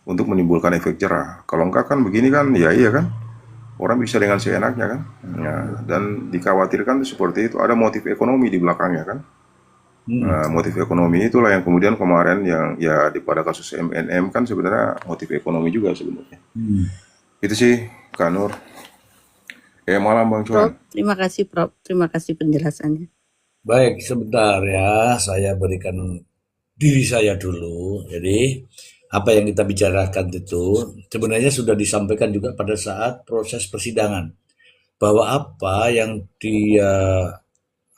B: untuk menimbulkan efek jerah. Kalau enggak kan begini kan, ya iya kan, orang bisa dengan seenaknya kan. Ya, dan dikhawatirkan seperti itu, ada motif ekonomi di belakangnya kan. Nah, motif ekonomi itulah yang kemudian kemarin yang ya pada kasus MNM kan sebenarnya motif ekonomi juga sebenarnya. Itu sih Kak Nur. Malam Bang
E: Prof,
B: Cuan.
E: terima kasih Prof. Terima kasih penjelasannya.
A: Baik, sebentar ya, saya berikan diri saya dulu. Jadi, apa yang kita bicarakan itu sebenarnya sudah disampaikan juga pada saat proses persidangan. Bahwa apa yang dia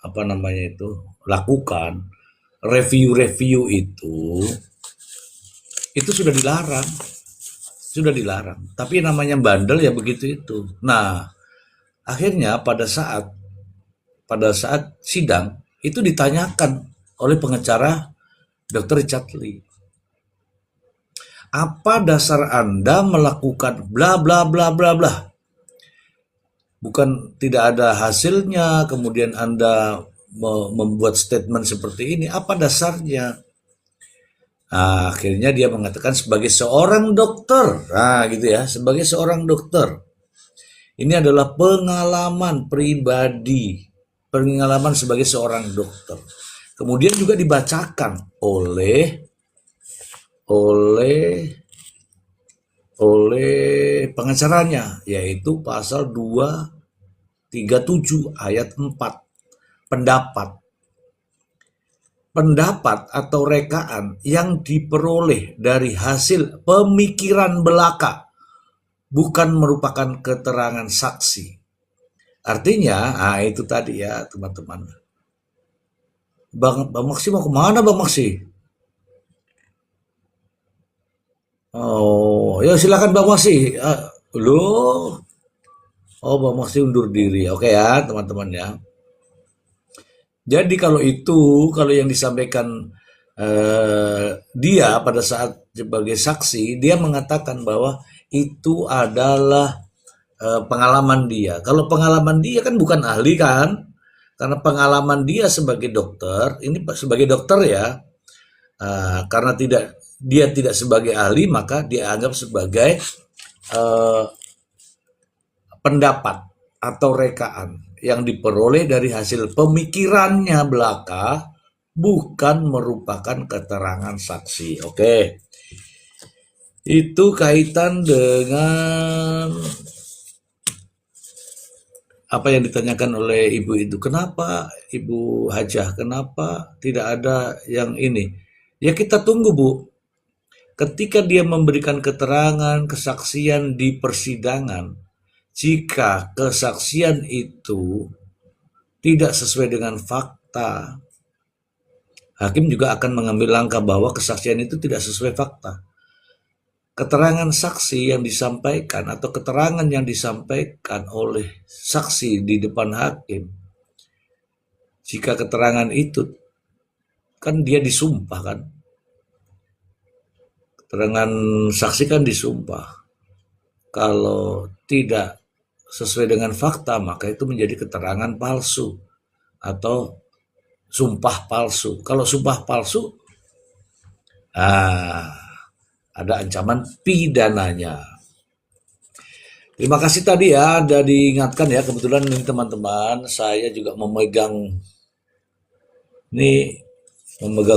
A: apa namanya itu lakukan, review-review itu sudah dilarang. Tapi namanya bandel ya begitu itu. Nah, akhirnya pada saat sidang itu ditanyakan oleh pengacara Dr. Richard Lee, apa dasar Anda melakukan bla bla bla bla bla? Bukan tidak ada hasilnya, kemudian Anda membuat statement seperti ini, apa dasarnya? Nah, akhirnya dia mengatakan sebagai seorang dokter, nah gitu ya, sebagai seorang dokter. Ini adalah pengalaman pribadi, pengalaman sebagai seorang dokter. Kemudian juga dibacakan oleh pengacaranya, yaitu pasal 237 ayat 4, pendapat. Pendapat atau rekaan yang diperoleh dari hasil pemikiran belaka bukan merupakan keterangan saksi. Artinya, itu tadi ya teman-teman. Bang Maksi mau kemana Bang Maksi? Oh, ya silakan Bang Maksi. Loh, oh Bang Maksi undur diri. Oke ya teman-teman ya. Jadi kalau yang disampaikan dia pada saat sebagai saksi, dia mengatakan bahwa itu adalah pengalaman dia. Kalau pengalaman dia kan bukan ahli kan, karena pengalaman dia sebagai dokter, ini sebagai dokter ya, karena dia tidak sebagai ahli, maka dia anggap sebagai pendapat atau rekaan yang diperoleh dari hasil pemikirannya belaka, bukan merupakan keterangan saksi. Oke. Itu kaitan dengan apa yang ditanyakan oleh ibu itu. Kenapa Ibu Hajah? Kenapa tidak ada yang ini? Ya kita tunggu Bu. Ketika dia memberikan keterangan, kesaksian di persidangan, jika kesaksian itu tidak sesuai dengan fakta, hakim juga akan mengambil langkah bahwa kesaksian itu tidak sesuai fakta. Keterangan saksi yang disampaikan atau keterangan yang disampaikan oleh saksi di depan hakim, jika keterangan itu kan dia disumpah kan, keterangan saksi kan disumpah. Kalau tidak sesuai dengan fakta, maka itu menjadi keterangan palsu atau sumpah palsu. Kalau sumpah palsu, ada ancaman pidananya. Terima kasih tadi ya, ada diingatkan ya. Kebetulan ini teman-teman, saya juga memegang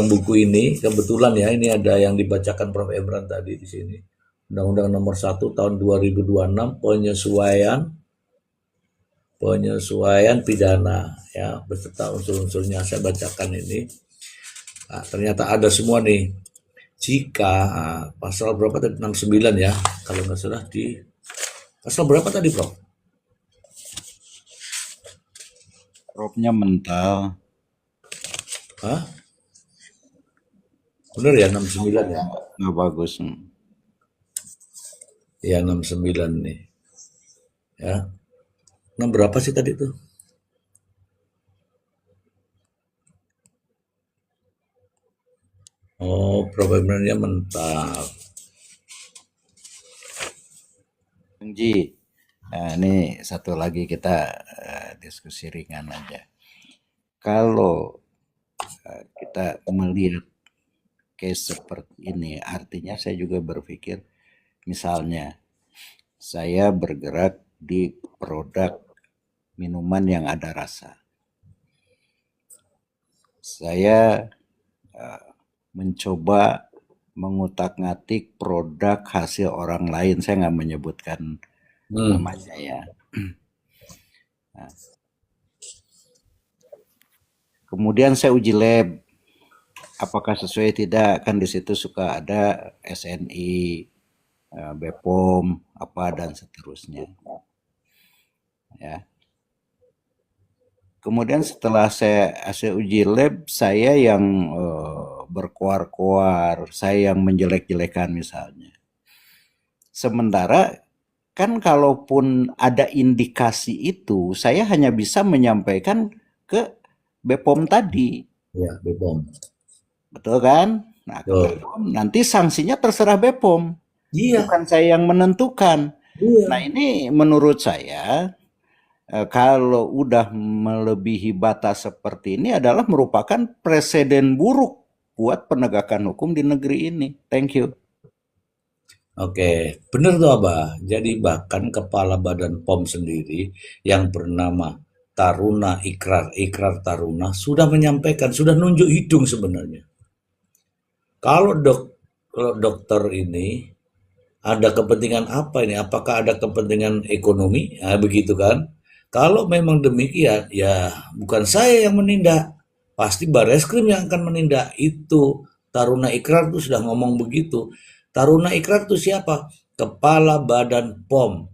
A: buku ini. Kebetulan ya, ini ada yang dibacakan Prof. Emran tadi di sini. Undang-Undang Nomor 1 Tahun 2026 penyesuaian pidana ya beserta unsur-unsurnya. Saya bacakan ini. Nah, ternyata ada semua nih. Jika pasal berapa tadi, 69 ya, kalau nggak salah di pasal berapa tadi Prof?
D: Profnya mental.
A: Hah? Bener ya 69 ya?
D: Nggak bagus.
A: Ya 69 nih. Ya. Nah, berapa sih tadi tuh? Oh, problemnya mental.
D: Ji, Nah, ini satu lagi kita diskusi ringan aja. Kalau kita melihat case seperti ini, artinya saya juga berpikir, misalnya saya bergerak di produk minuman yang ada rasa. Saya mencoba mengutak-ngatik produk hasil orang lain. Saya nggak menyebutkan namanya ya. Nah, kemudian saya uji lab, apakah sesuai tidak, kan di situ suka ada SNI, BPOM, apa dan seterusnya. Ya. Kemudian setelah saya hasil uji lab, saya yang berkoar-koar, saya yang menjelek-jelekan misalnya. Sementara kan kalaupun ada indikasi itu, saya hanya bisa menyampaikan ke BPOM tadi.
A: Ya, BPOM.
D: Betul kan? Nah, ke
A: Betul.
D: BPOM nanti sanksinya terserah BPOM.
A: Iya,
D: Bukan saya yang menentukan.
A: iya.
D: Nah, ini menurut saya kalau udah melebihi batas seperti ini adalah merupakan presiden buruk buat penegakan hukum di negeri ini. Thank you.
A: Oke, benar tuh Abah. Jadi bahkan Kepala Badan POM sendiri yang bernama Taruna Ikrar Taruna sudah menyampaikan, sudah nunjuk hidung sebenarnya. Kalau dokter ini ada kepentingan apa ini? Apakah ada kepentingan ekonomi? Nah, begitu kan? Kalau memang demikian, ya bukan saya yang menindak, pasti Bareskrim yang akan menindak. Itu Taruna Ikrar tuh sudah ngomong begitu. Taruna Ikrar itu siapa? Kepala Badan POM.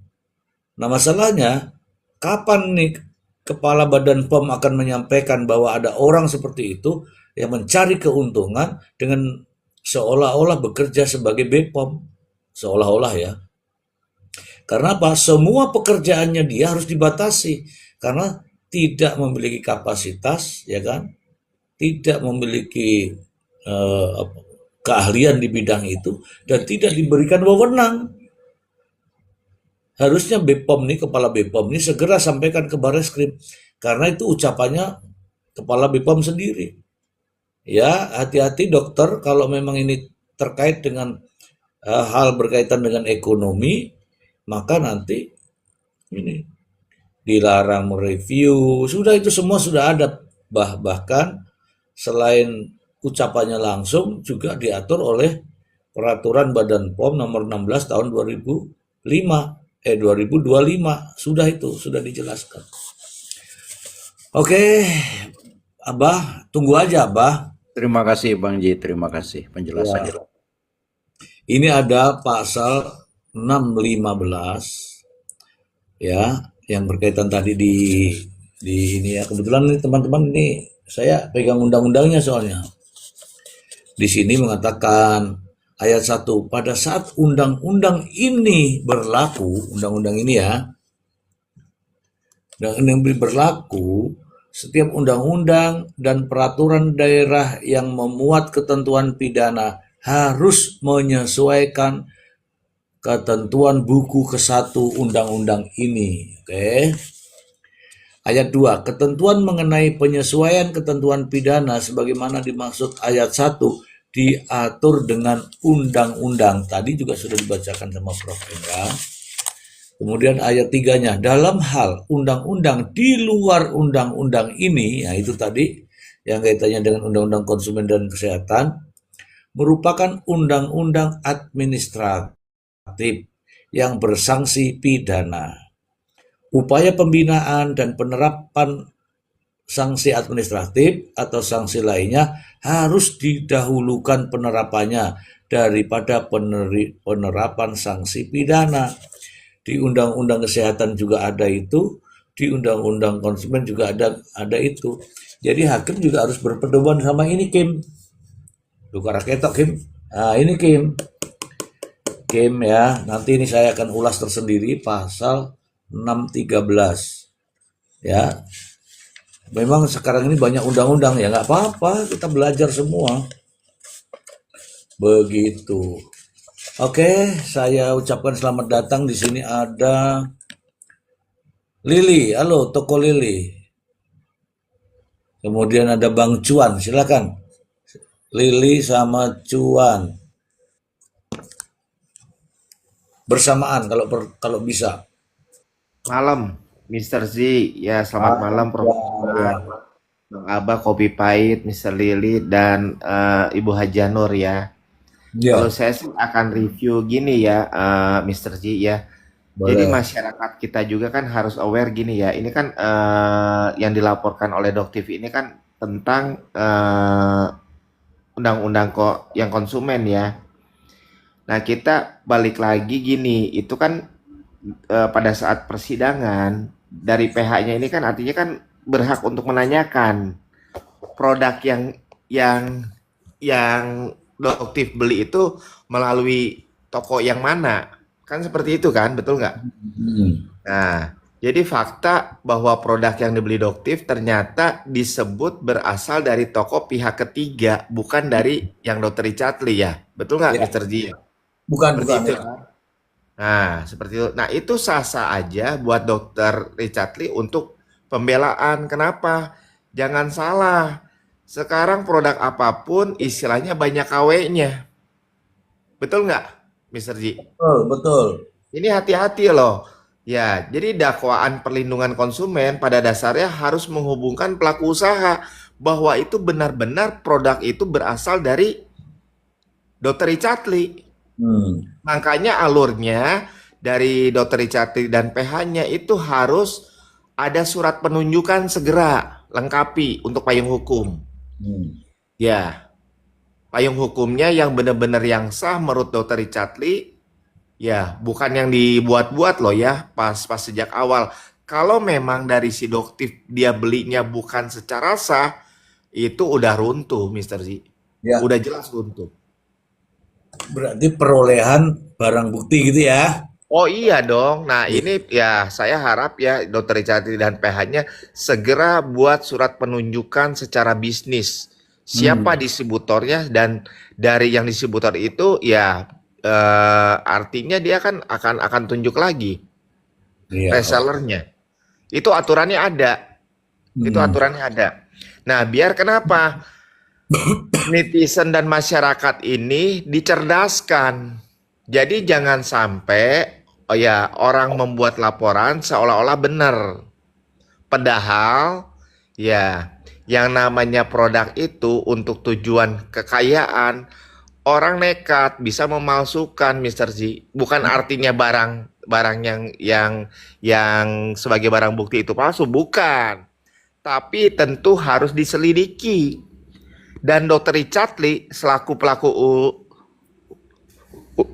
A: Nah, masalahnya kapan nih Kepala Badan POM akan menyampaikan bahwa ada orang seperti itu yang mencari keuntungan dengan seolah-olah bekerja sebagai BPOM, seolah-olah ya. Karena apa? Semua pekerjaannya dia harus dibatasi karena tidak memiliki kapasitas, ya kan? Tidak memiliki keahlian di bidang itu dan tidak diberikan wewenang. Harusnya BPOM nih, kepala BPOM ini segera sampaikan ke Bareskrim karena itu ucapannya kepala BPOM sendiri. Ya, hati-hati dokter kalau memang ini terkait dengan hal berkaitan dengan ekonomi, maka nanti ini dilarang mereview. Sudah itu semua sudah ada. Bahkan selain ucapannya langsung juga diatur oleh peraturan Badan POM nomor 16 tahun 2025 sudah itu sudah dijelaskan. Oke, Abah, tunggu aja Abah.
D: Terima kasih Bang Ji, terima kasih penjelasannya.
A: Ya. Ini ada pasal 615 ya yang berkaitan tadi di ini ya. Kebetulan nih teman-teman ini saya pegang undang-undangnya soalnya. Di sini mengatakan ayat 1, pada saat undang-undang ini berlaku, undang-undang ini ya, dan ini berlaku, setiap undang-undang dan peraturan daerah yang memuat ketentuan pidana harus menyesuaikan ketentuan buku ke-1 undang-undang ini. Oke. Ayat 2, ketentuan mengenai penyesuaian ketentuan pidana sebagaimana dimaksud ayat 1 diatur dengan undang-undang. Tadi juga sudah dibacakan sama Prof. Endang. Kemudian ayat 3-nya, dalam hal undang-undang di luar undang-undang ini, ya itu tadi yang kaitannya dengan undang-undang konsumen dan kesehatan, merupakan undang-undang administratif yang bersanksi pidana. Upaya pembinaan dan penerapan sanksi administratif atau sanksi lainnya harus didahulukan penerapannya daripada penerapan sanksi pidana. Di Undang-Undang Kesehatan juga ada itu, di Undang-Undang Konsumen juga ada itu. Jadi hakim juga harus berpedoman sama ini, Kim. Luka raketok, Kim. Nah, ini Kim. Kim ya, nanti ini saya akan ulas tersendiri pasal 613. Ya. Memang sekarang ini banyak undang-undang ya, nggak apa-apa, kita belajar semua. Begitu. Oke, saya ucapkan selamat datang. Di sini ada Lili, halo toko Lili. Kemudian ada Bang Cuan, silakan. Lili sama Cuan bersamaan kalau bisa.
F: Malam, Mister Z. Ya, selamat
A: Ah,
F: malam, Prof.
A: ya, ya.
F: Iman, Bang Abah, Kopi Pahit, Mister Lili, dan Ibu Hajanur ya. Kalau
A: Ya,
F: saya sih akan review gini ya, Mister Z ya. Jadi
A: boleh.
F: masyarakat kita juga kan harus aware gini ya. Ini kan yang dilaporkan oleh Doktiv ini kan tentang undang-undang kok yang konsumen ya. Nah, kita balik lagi gini, itu kan pada saat persidangan dari PH-nya ini kan artinya kan berhak untuk menanyakan produk yang yang Doktiv beli itu melalui toko yang mana, kan seperti itu kan, betul nggak?
A: Hmm.
F: Nah, jadi fakta bahwa produk yang dibeli Doktiv ternyata disebut berasal dari toko pihak ketiga, bukan dari yang Dokter Richard Lee ya, betul nggak,
A: Ya,
F: Mister Ji?
A: bukan,
F: Seperti
A: bukan.
F: itu.
A: Ya.
F: Nah, seperti itu. Nah, itu sah-sah aja buat Dokter Richard Lee untuk pembelaan. Kenapa? Jangan salah. Sekarang produk apapun istilahnya banyak KW-nya. Betul nggak, Mister Ji?
A: Betul, betul.
F: Ini hati-hati loh. Ya, jadi dakwaan perlindungan konsumen pada dasarnya harus menghubungkan pelaku usaha bahwa itu benar-benar produk itu berasal dari Dokter Richard Lee.
A: Hmm.
F: Makanya alurnya dari Dr. Richard dan PH-nya itu harus ada surat penunjukan segera lengkapi untuk payung hukum.
A: Hmm.
F: Ya, payung hukumnya yang benar-benar yang sah menurut Dr. Richard Lee, ya bukan yang dibuat-buat loh ya, pas sejak awal. Kalau memang dari si Doktiv dia belinya bukan secara sah, itu udah runtuh, Mister Z.
A: Ya,
F: Udah jelas runtuh.
A: berarti perolehan barang bukti gitu ya.
F: Oh iya dong. Nah ini ya saya harap ya Dokter Richard dan PH-nya segera buat surat penunjukan secara bisnis. Siapa
A: Hmm.
F: distributornya dan dari yang distributor itu ya artinya dia kan akan tunjuk lagi
A: Iya, oke.
F: resellernya. Itu aturannya ada. Itu
A: Hmm.
F: aturannya ada. Nah biar kenapa netizen dan masyarakat ini dicerdaskan. Jadi jangan sampai oh ya orang membuat laporan seolah-olah benar. Padahal ya yang namanya produk itu untuk tujuan kekayaan orang nekat bisa memalsukan Mister Z. Bukan artinya barang yang sebagai barang bukti itu palsu, bukan. Tapi tentu harus diselidiki. Dan Dr. Richard Lee selaku pelaku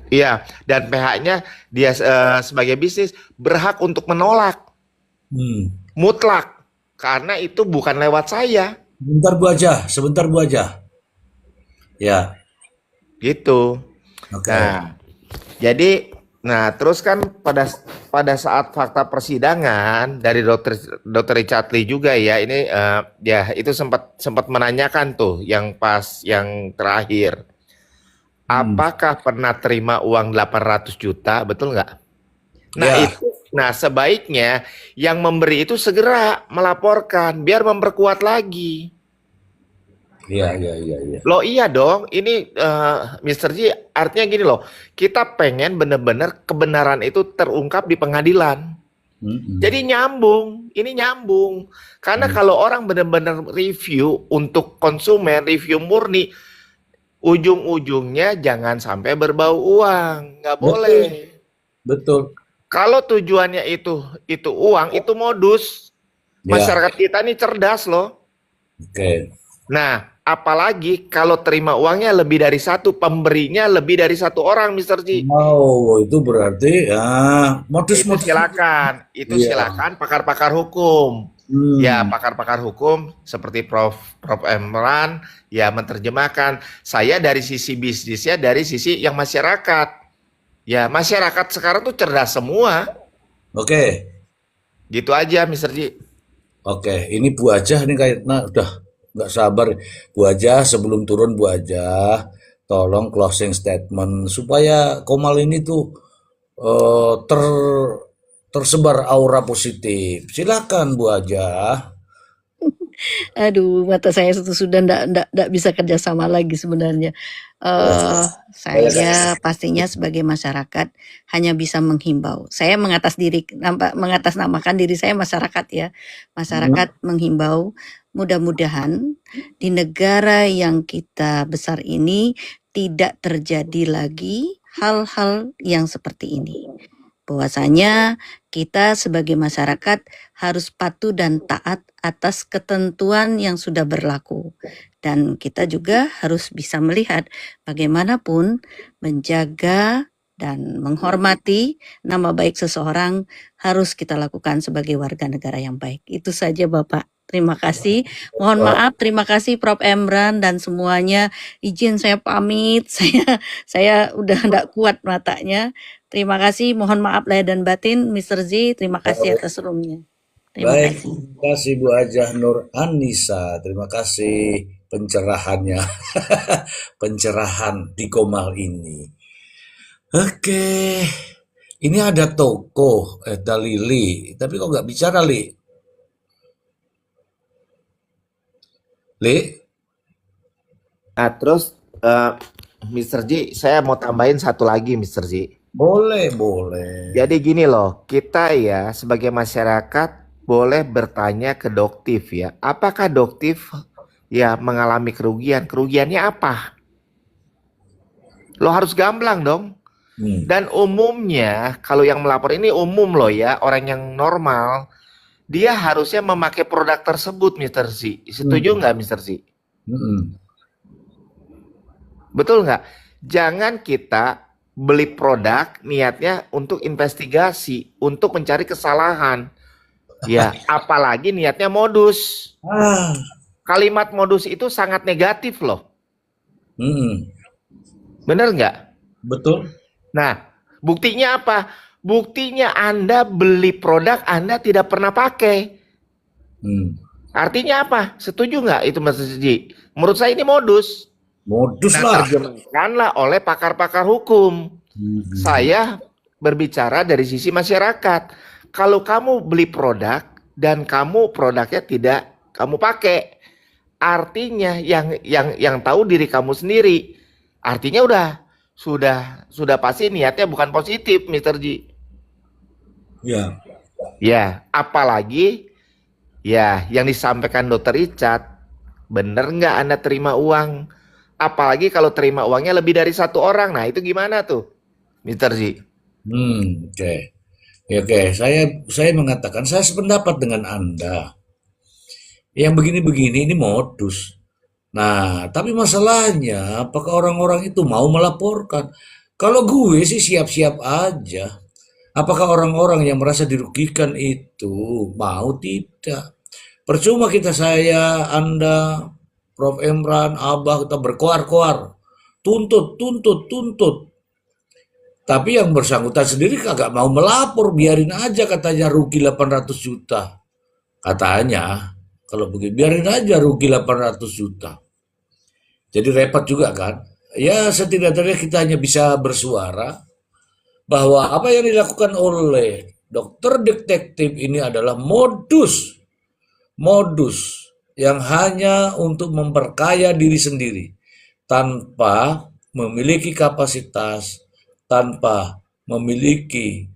F: iya dan PH-nya dia sebagai bisnis berhak untuk menolak
A: Hmm.
F: mutlak karena itu bukan lewat saya
A: Sebentar Bu aja. Ya,
F: gitu.
A: oke.
F: Nah, jadi terus kan pada saat fakta persidangan dari dokter Richard Lee juga ya ini ya itu sempat sempat menanyakan tuh yang terakhir.
A: Hmm.
F: Apakah pernah terima uang 800 juta? Betul nggak? Nah
A: Ya,
F: itu, nah sebaiknya yang memberi itu segera melaporkan biar memperkuat lagi.
A: iya, iya, iya, iya.
F: Loh iya dong, ini Mr. Ji artinya gini loh, kita pengen bener-bener kebenaran itu terungkap di pengadilan.
A: Hmm.
F: Jadi nyambung, ini nyambung. Karena
A: Hmm.
F: kalau orang bener-bener review untuk konsumen, review murni, ujung-ujungnya jangan sampai berbau uang, nggak boleh.
A: Betul, betul.
F: Kalau tujuannya itu uang, itu modus.
A: Ya,
F: Masyarakat kita ini cerdas loh.
A: oke.
F: Nah, apalagi kalau terima uangnya lebih dari satu, pemberinya lebih dari satu orang, Mister Ji.
A: Wow, itu berarti ya
F: Itu
A: modus-modus.
F: silakan, itu
A: Iya.
F: silakan pakar-pakar hukum. Ya,
A: Hmm.
F: pakar-pakar hukum seperti Prof Emran ya menerjemahkan. Saya dari sisi bisnisnya, dari sisi yang masyarakat. Ya, masyarakat sekarang tuh cerdas semua.
A: Oke,
F: Gitu aja, Mister Ji.
A: oke. Ini Bu Ajah nih kayaknya udah nggak sabar. Bu Ajah sebelum turun Bu Ajah, tolong closing statement supaya Komal ini tuh tersebar aura positif. Silakan Bu Aja.
E: Aduh, mata saya itu sudah ndak bisa kerjasama lagi sebenarnya. Saya pastinya sebagai masyarakat hanya bisa menghimbau. Saya mengatasnamakan diri saya masyarakat ya. Masyarakat menghimbau, mudah-mudahan di negara yang kita besar ini tidak terjadi lagi hal-hal yang seperti ini. Bahwasanya kita sebagai masyarakat harus patuh dan taat atas ketentuan yang sudah berlaku. Dan kita juga harus bisa melihat bagaimanapun menjaga dan menghormati nama baik seseorang harus kita lakukan sebagai warga negara yang baik. Itu saja Bapak. Terima kasih. Mohon maaf, terima kasih Prof. Emran dan semuanya. Izin saya pamit. Saya udah enggak kuat matanya. Terima kasih, mohon maaf lahir dan batin, Mr. Z. Terima kasih atas roomnya. Terima
A: Baik,
E: kasih.
A: terima kasih Bu Ajah Nur Anissa. Terima kasih pencerahannya. Pencerahan di Komal ini. Oke. Ini ada toko Lili. Tapi kok nggak bicara, Li? Li?
F: Nah, terus Mr. Ji, saya mau tambahin satu lagi, Mr. Ji.
A: Boleh, boleh.
F: Jadi gini loh, kita ya sebagai masyarakat boleh bertanya ke doktif ya. Apakah doktif ya mengalami kerugian? Kerugiannya apa? Lo harus gamblang dong. Dan umumnya kalau yang melapor ini umum loh ya, orang yang normal dia harusnya memakai produk tersebut, Mr. Z. Setuju nggak, Mr. Z? Betul nggak? Jangan kita beli produk niatnya untuk investigasi, untuk mencari kesalahan. Ya, apalagi niatnya modus. Kalimat modus itu sangat negatif loh. Bener nggak?
A: Betul.
F: Nah, buktinya apa? Buktinya Anda beli produk Anda tidak pernah pakai. Artinya apa? Setuju nggak itu Mas Ji? Menurut saya ini modus.
A: Modus
F: Nah,
A: lah.
F: terjemahkanlah oleh pakar-pakar hukum. Saya berbicara dari sisi masyarakat. Kalau kamu beli produk dan kamu produknya tidak kamu pakai, artinya yang tahu diri kamu sendiri. Artinya sudah pasti niatnya bukan positif, Mr. Ji.
A: Ya.
F: Ya, apalagi ya yang disampaikan Dr. Richard, bener nggak Anda terima uang? Apalagi kalau terima uangnya lebih dari satu orang. Nah, itu gimana tuh, Mr. Z?
A: Oke. Ya, oke, saya mengatakan saya sependapat dengan Anda. Yang begini-begini ini modus. Nah, tapi masalahnya apakah orang-orang itu mau melaporkan? Kalau gue sih siap-siap aja. Apakah orang-orang yang merasa dirugikan itu mau tidak? Percuma saya, Anda, Prof. Emran, Abah, kita berkoar-koar. Tuntut. Tapi yang bersangkutan sendiri kagak mau melapor, biarin aja katanya rugi 800 juta. Katanya, kalau begitu biarin aja rugi 800 juta. Jadi repot juga kan? Ya setidaknya kita hanya bisa bersuara bahwa apa yang dilakukan oleh dokter detektif ini adalah modus yang hanya untuk memperkaya diri sendiri tanpa memiliki kapasitas, tanpa memiliki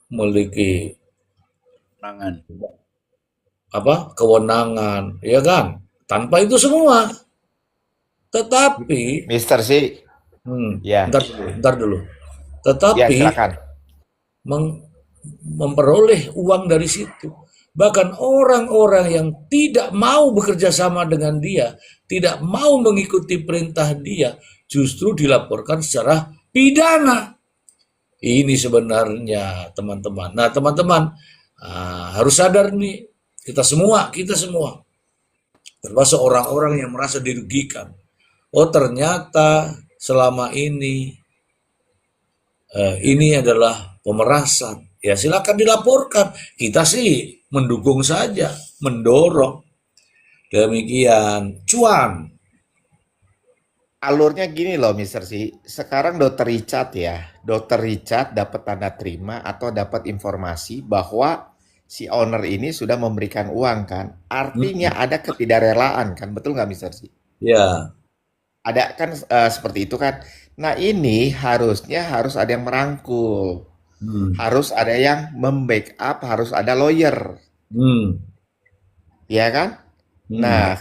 A: memiliki kewenangan, ya kan? Tanpa itu semua. Tetapi
F: Mr. Z, ya.
A: Ntar dulu. Tetapi
F: Ya, silakan.
A: memperoleh uang dari situ. Bahkan orang-orang yang tidak mau bekerja sama dengan dia, tidak mau mengikuti perintah dia, justru dilaporkan secara pidana. Ini sebenarnya teman-teman. Nah, teman-teman harus sadar nih, kita semua, termasuk orang-orang yang merasa dirugikan. Oh, ternyata selama ini adalah pemerasan. Ya silakan dilaporkan. Kita sih mendukung saja, mendorong. Demikian, cuan.
F: alurnya gini loh, Mister Si. Sekarang Dokter Richard ya, Dokter Richard dapat tanda terima atau dapat informasi bahwa si owner ini sudah memberikan uang kan.
A: Mm,
F: Artinya ada ketidakrelaan kan, betul nggak Mister Si?
A: ya,
F: Ada kan seperti itu kan. Nah ini harus ada yang merangkul,
A: hmm,
F: harus ada yang membackup, harus ada lawyer,
A: hmm,
F: ya kan?
A: hmm,
F: Nah,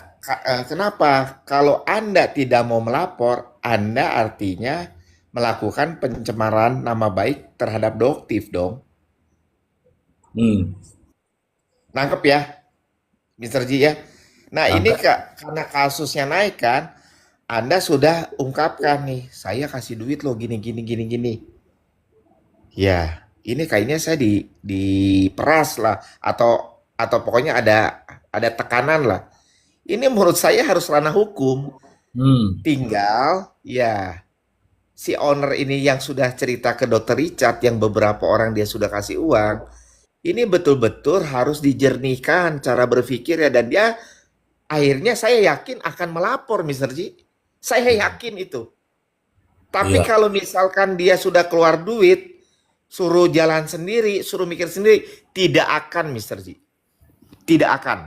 F: kenapa? Kalau Anda tidak mau melapor, Anda artinya melakukan pencemaran nama baik terhadap Doktif dong.
A: hmm.
F: Nangkep ya, Mister Ji ya. Nah, ini
A: Tangkap.
F: karena kasusnya naik kan, Anda sudah ungkapkan nih, saya kasih duit loh gini gini gini gini. Ya, ini kayaknya saya diperas lah atau pokoknya ada tekanan lah. Ini menurut saya harus ranah hukum.
A: Hmm,
F: Tinggal ya si owner ini yang sudah cerita ke Dokter Richard yang beberapa orang dia sudah kasih uang, ini betul-betul harus dijernihkan cara berpikir ya dan dia akhirnya saya yakin akan melapor Mister Ji. Saya yakin itu. Tapi
A: iya,
F: kalau misalkan dia sudah keluar duit, suruh jalan sendiri, suruh mikir sendiri, tidak akan Mister Ji. Tidak akan.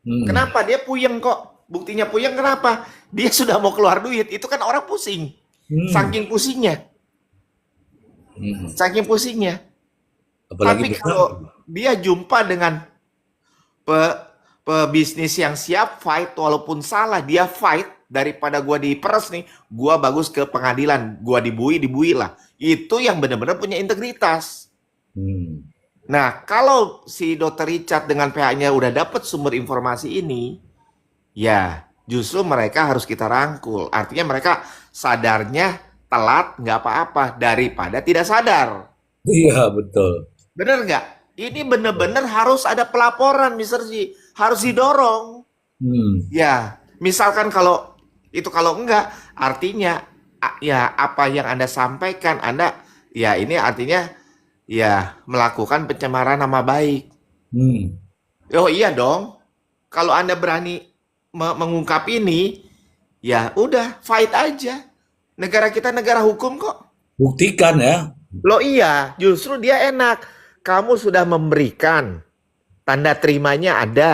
A: hmm,
F: Kenapa? Dia puyeng kok. Buktinya puyeng kenapa? Dia sudah mau keluar duit. Itu kan orang pusing.
A: hmm,
F: Saking pusingnya.
A: hmm.
F: Saking pusingnya.
A: Apalagi
F: Tapi
A: besar.
F: kalau dia jumpa dengan pe, pebisnis yang siap fight, walaupun salah, dia fight. Daripada gua diperes nih, gua bagus ke pengadilan. Gua dibui lah. Itu yang benar-benar punya integritas.
A: Hmm,
F: Nah, kalau si Dokter Richard dengan PH-nya udah dapat sumber informasi ini, ya, justru mereka harus kita rangkul. Artinya mereka sadarnya telat nggak apa-apa daripada tidak sadar.
A: iya betul.
F: Bener nggak? Ini bener-bener harus ada pelaporan, Mister Ji. Harus didorong.
A: Hmm,
F: Ya, misalkan kalau enggak, artinya ya apa yang Anda sampaikan, Anda ya ini artinya ya melakukan pencemaran nama baik.
A: hmm.
F: Oh iya dong. Kalau Anda berani mengungkap ini, ya udah fight aja. Negara kita negara hukum kok.
A: Buktikan ya.
F: Loh iya, justru dia enak. Kamu sudah memberikan tanda terimanya ada.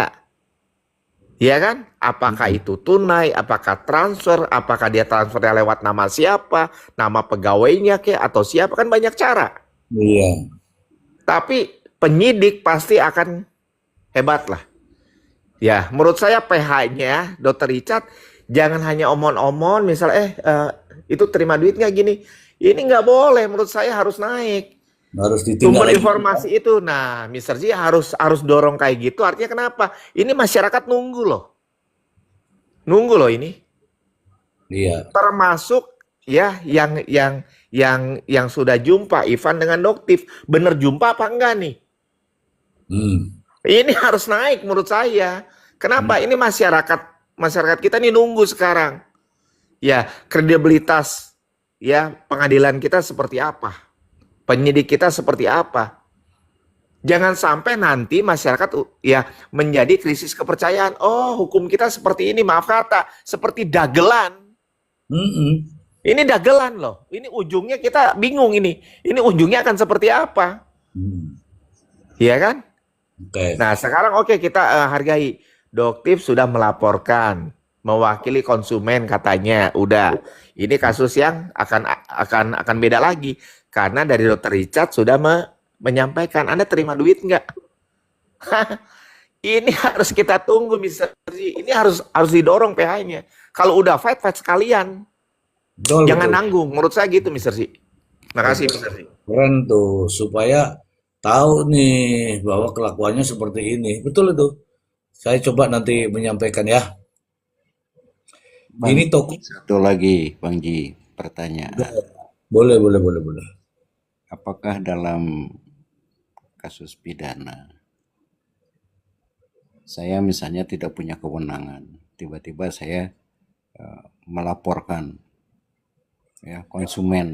F: Ya kan? Apakah
A: Hmm,
F: itu tunai, apakah transfer, apakah dia transfernya lewat nama siapa, nama pegawainya kek atau siapa kan banyak cara.
A: iya.
F: Tapi penyidik pasti akan hebat lah. Ya, menurut saya PH-nya Dokter Richard jangan hanya omon-omon, misal itu terima duit nggak gini. Ini nggak boleh, menurut saya harus naik.
A: Harus ditindak
F: Sumber
A: lagi.
F: informasi itu, nah, Mister Ji harus dorong kayak gitu. Artinya kenapa? Ini masyarakat nunggu loh ini.
A: Iya.
F: Termasuk ya yang sudah jumpa Ivan dengan Doktif, bener jumpa apa enggak nih?
A: Hmm,
F: Ini harus naik menurut saya. Kenapa?
A: hmm,
F: Ini masyarakat kita nih nunggu sekarang. Ya, kredibilitas ya pengadilan kita seperti apa? Penyidik kita seperti apa? Jangan sampai nanti masyarakat ya menjadi krisis kepercayaan. Oh, hukum kita seperti ini, maaf kata, seperti dagelan.
A: hmm,
F: Ini dagelan loh. Ini ujungnya kita bingung ini. Ini ujungnya akan seperti apa?
A: hmm.
F: Iya kan?
A: Oke.
F: Nah, sekarang oke kita hargai. Doktif sudah melaporkan mewakili konsumen katanya. Udah. Ini kasus yang akan beda lagi karena dari Dokter Richard sudah menyampaikan Anda terima duit nggak? Ini harus kita tunggu Mister Ji. Ini harus didorong PH-nya. Kalau udah fight sekalian.
A: Betul,
F: Jangan
A: betul.
F: nanggung. Menurut saya gitu Mister Ji. Makasih Mister Ji.
A: Keren tuh, supaya tahu nih bahwa kelakuannya seperti ini. Betul itu. Saya coba nanti menyampaikan ya.
D: Bang,
A: Ini toko.
D: satu lagi, Bang Ji, pertanyaan.
A: Boleh, boleh, boleh, boleh.
D: Apakah dalam kasus pidana, saya misalnya tidak punya kewenangan, tiba-tiba saya melaporkan ya konsumen,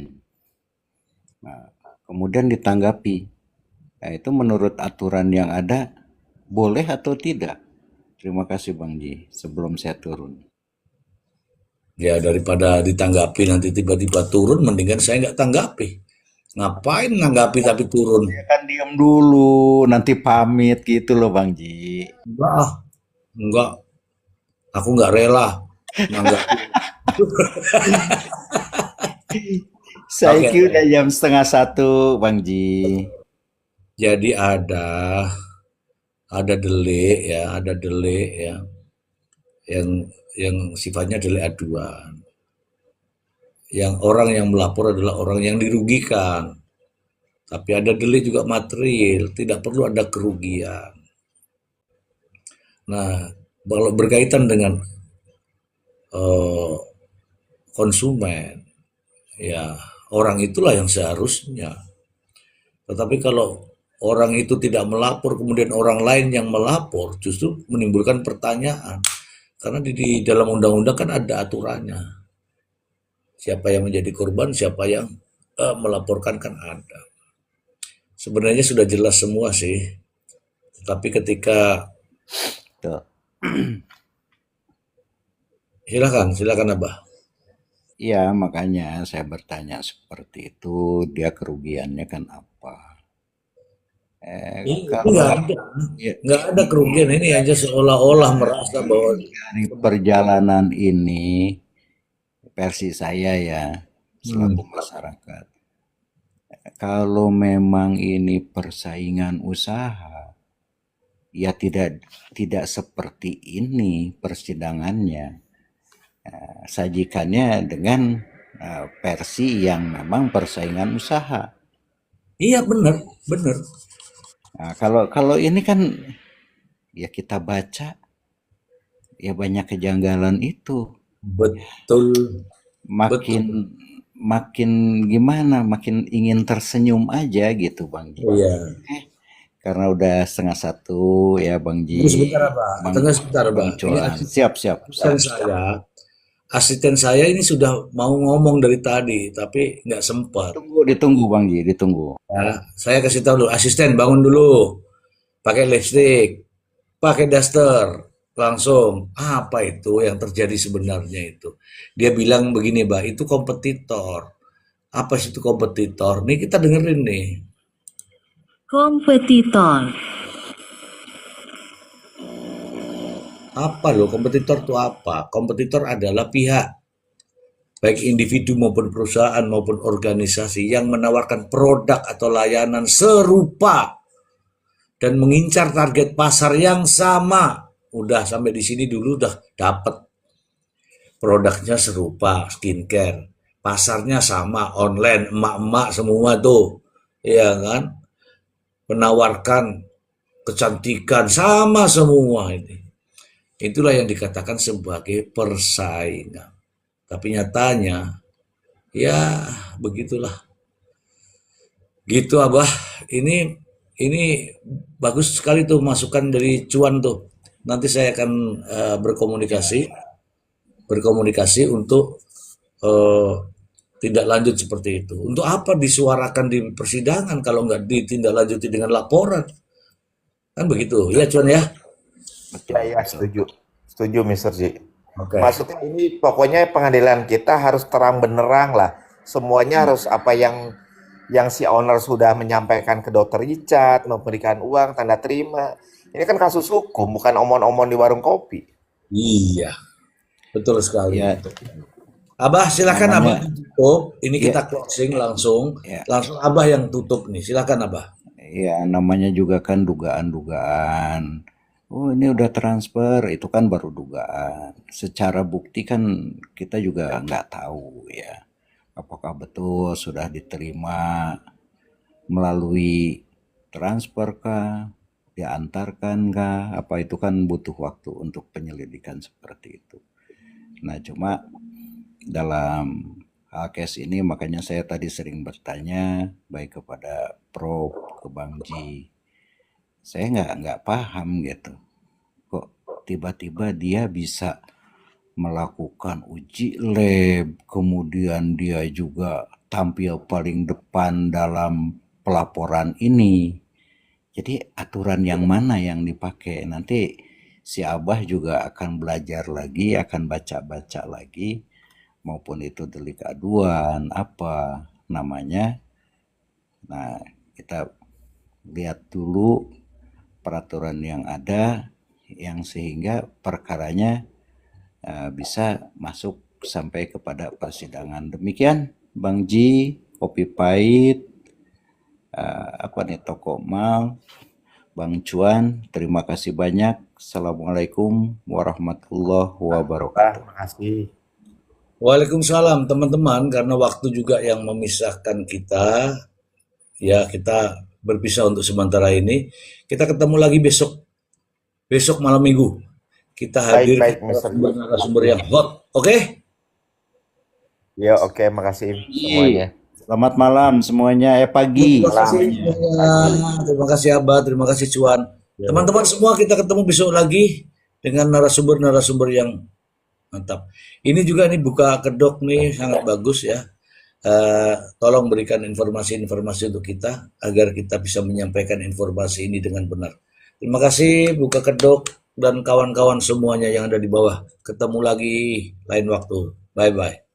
D: nah, kemudian ditanggapi, nah, itu menurut aturan yang ada boleh atau tidak? Terima kasih Bang Ji, sebelum saya turun.
A: Ya daripada ditanggapi nanti tiba-tiba turun, mendingan saya nggak tanggapi. Ngapain nanggapi tapi turun?
D: Ya kan diem dulu, nanti pamit gitu loh Bang Ji.
A: Enggak ah, enggak. Aku nggak rela nanggapi.
D: Saya
A: Oke,
D: kira udah jam setengah satu Bang Ji.
A: jadi ada delik ya, ada delik ya, yang sifatnya delik aduan. Yang orang yang melapor adalah orang yang dirugikan. Tapi ada delik juga material, tidak perlu ada kerugian. Nah, kalau berkaitan dengan eh, konsumen, ya orang itulah yang seharusnya. Tetapi kalau orang itu tidak melapor, kemudian orang lain yang melapor, justru menimbulkan pertanyaan. Karena di dalam undang-undang kan ada aturannya. Siapa yang menjadi korban, siapa yang melaporkan kan ada. Sebenarnya sudah jelas semua sih. Tapi ketika
D: Tuh.
A: silakan Abah.
D: Ya, makanya saya bertanya seperti itu, dia kerugiannya kan apa?
A: Ini
D: Kalau ya,
A: nggak ada kerugian. Ini aja seolah-olah merasa bahwa
D: dari perjalanan ini, versi saya ya, selaku
A: hmm,
D: masyarakat, kalau memang ini persaingan usaha, ya tidak seperti ini persidangannya. Sajikannya dengan versi yang memang persaingan usaha.
A: iya benar, benar.
D: Nah, kalau ini kan ya kita baca ya banyak kejanggalan itu.
A: Betul, betul.
D: Makin makin gimana, makin ingin tersenyum aja gitu Bang Ji.
A: Iya.
D: Karena udah setengah satu ya Bang
A: Tunggu
D: Ji,
A: sebentar, Abah.
D: Bang
A: Tunggu sebentar,
D: Bang
A: Abah. Ini
D: Cuan. Siap siap
A: asisten
D: siap.
A: saya, asisten saya ini sudah mau ngomong dari tadi, tapi nggak sempat.
D: Ditunggu Bang Ji, ditunggu.
A: Ya, saya kasih tahu dulu, asisten bangun dulu, pakai lipstick, pakai daster, langsung. Apa itu yang terjadi sebenarnya itu? Dia bilang begini, Mbak, itu kompetitor. Apa sih itu kompetitor? Nih kita dengerin nih.
G: Kompetitor.
A: Apa loh kompetitor itu apa? Kompetitor adalah pihak baik individu maupun perusahaan maupun organisasi yang menawarkan produk atau layanan serupa dan mengincar target pasar yang sama. Udah sampai di sini dulu udah dapat produknya serupa skincare, pasarnya sama online, emak-emak semua tuh, ya kan? Menawarkan kecantikan sama semua ini. Itulah yang dikatakan sebagai persaingan. Tapi nyatanya ya begitulah. Gitu Abah. Ini bagus sekali tuh masukan dari Cuan tuh. Nanti saya akan berkomunikasi untuk eh, tidak lanjut seperti itu. Untuk apa disuarakan di persidangan kalau nggak ditindaklanjuti dengan laporan? Kan begitu. Ya Cuan ya.
F: Ya, ya, setuju. Setuju, Mr. J.
A: Oke.
F: Maksudnya ini pokoknya pengadilan kita harus terang benerang lah. Semuanya harus apa yang si owner sudah menyampaikan ke dokter Richard, memberikan uang, tanda terima. Ini kan kasus hukum, bukan omon-omon di warung kopi.
A: Iya, betul sekali.
D: Ya,
A: Abah silakan Abah
D: namanya
A: tutup. Ini
D: ya
A: kita closing langsung.
D: ya
A: Langsung Abah yang tutup nih. Silakan Abah.
D: ya namanya juga kan dugaan-dugaan. Oh, ini udah transfer, itu kan baru dugaan. Secara bukti kan kita juga nggak tahu ya. Apakah betul sudah diterima melalui transfer kah, diantarkan kah, apa itu kan butuh waktu untuk penyelidikan seperti itu. Nah, cuma dalam hal case ini makanya saya tadi sering bertanya baik kepada Prof, ke Bang Ji. Saya nggak paham gitu. Kok tiba-tiba dia bisa melakukan uji lab, kemudian dia juga tampil paling depan dalam pelaporan ini. Jadi aturan yang mana yang dipakai? Nanti si Abah juga akan belajar lagi, akan baca-baca lagi. maupun itu delik aduan apa namanya. Nah, kita lihat dulu peraturan yang ada yang sehingga perkaranya bisa masuk sampai kepada persidangan. Demikian Bang Ji, Kopi Pahit, Toko Mal, Bang Cuan, terima kasih banyak. Assalamualaikum warahmatullahi wabarakatuh.
F: Terima kasih.
A: Waalaikumsalam teman-teman, karena waktu juga yang memisahkan kita, ya kita berpisah untuk sementara ini. Kita ketemu lagi besok malam minggu. Kita hadir
F: Baik, Mr.
A: narasumber yang hot, oke?
F: Ya, oke, makasih semuanya.
D: Selamat malam semuanya, pagi.
A: Terima kasih semuanya. Terima kasih Abah, terima kasih Cuan. Teman-teman semua, kita ketemu besok lagi dengan narasumber-narasumber yang mantap. Ini juga nih buka kedok nih sangat bagus ya. Tolong berikan informasi-informasi untuk kita agar kita bisa menyampaikan informasi ini dengan benar. Terima kasih buka kedok dan kawan-kawan semuanya yang ada di bawah. Ketemu lagi lain waktu. Bye-bye.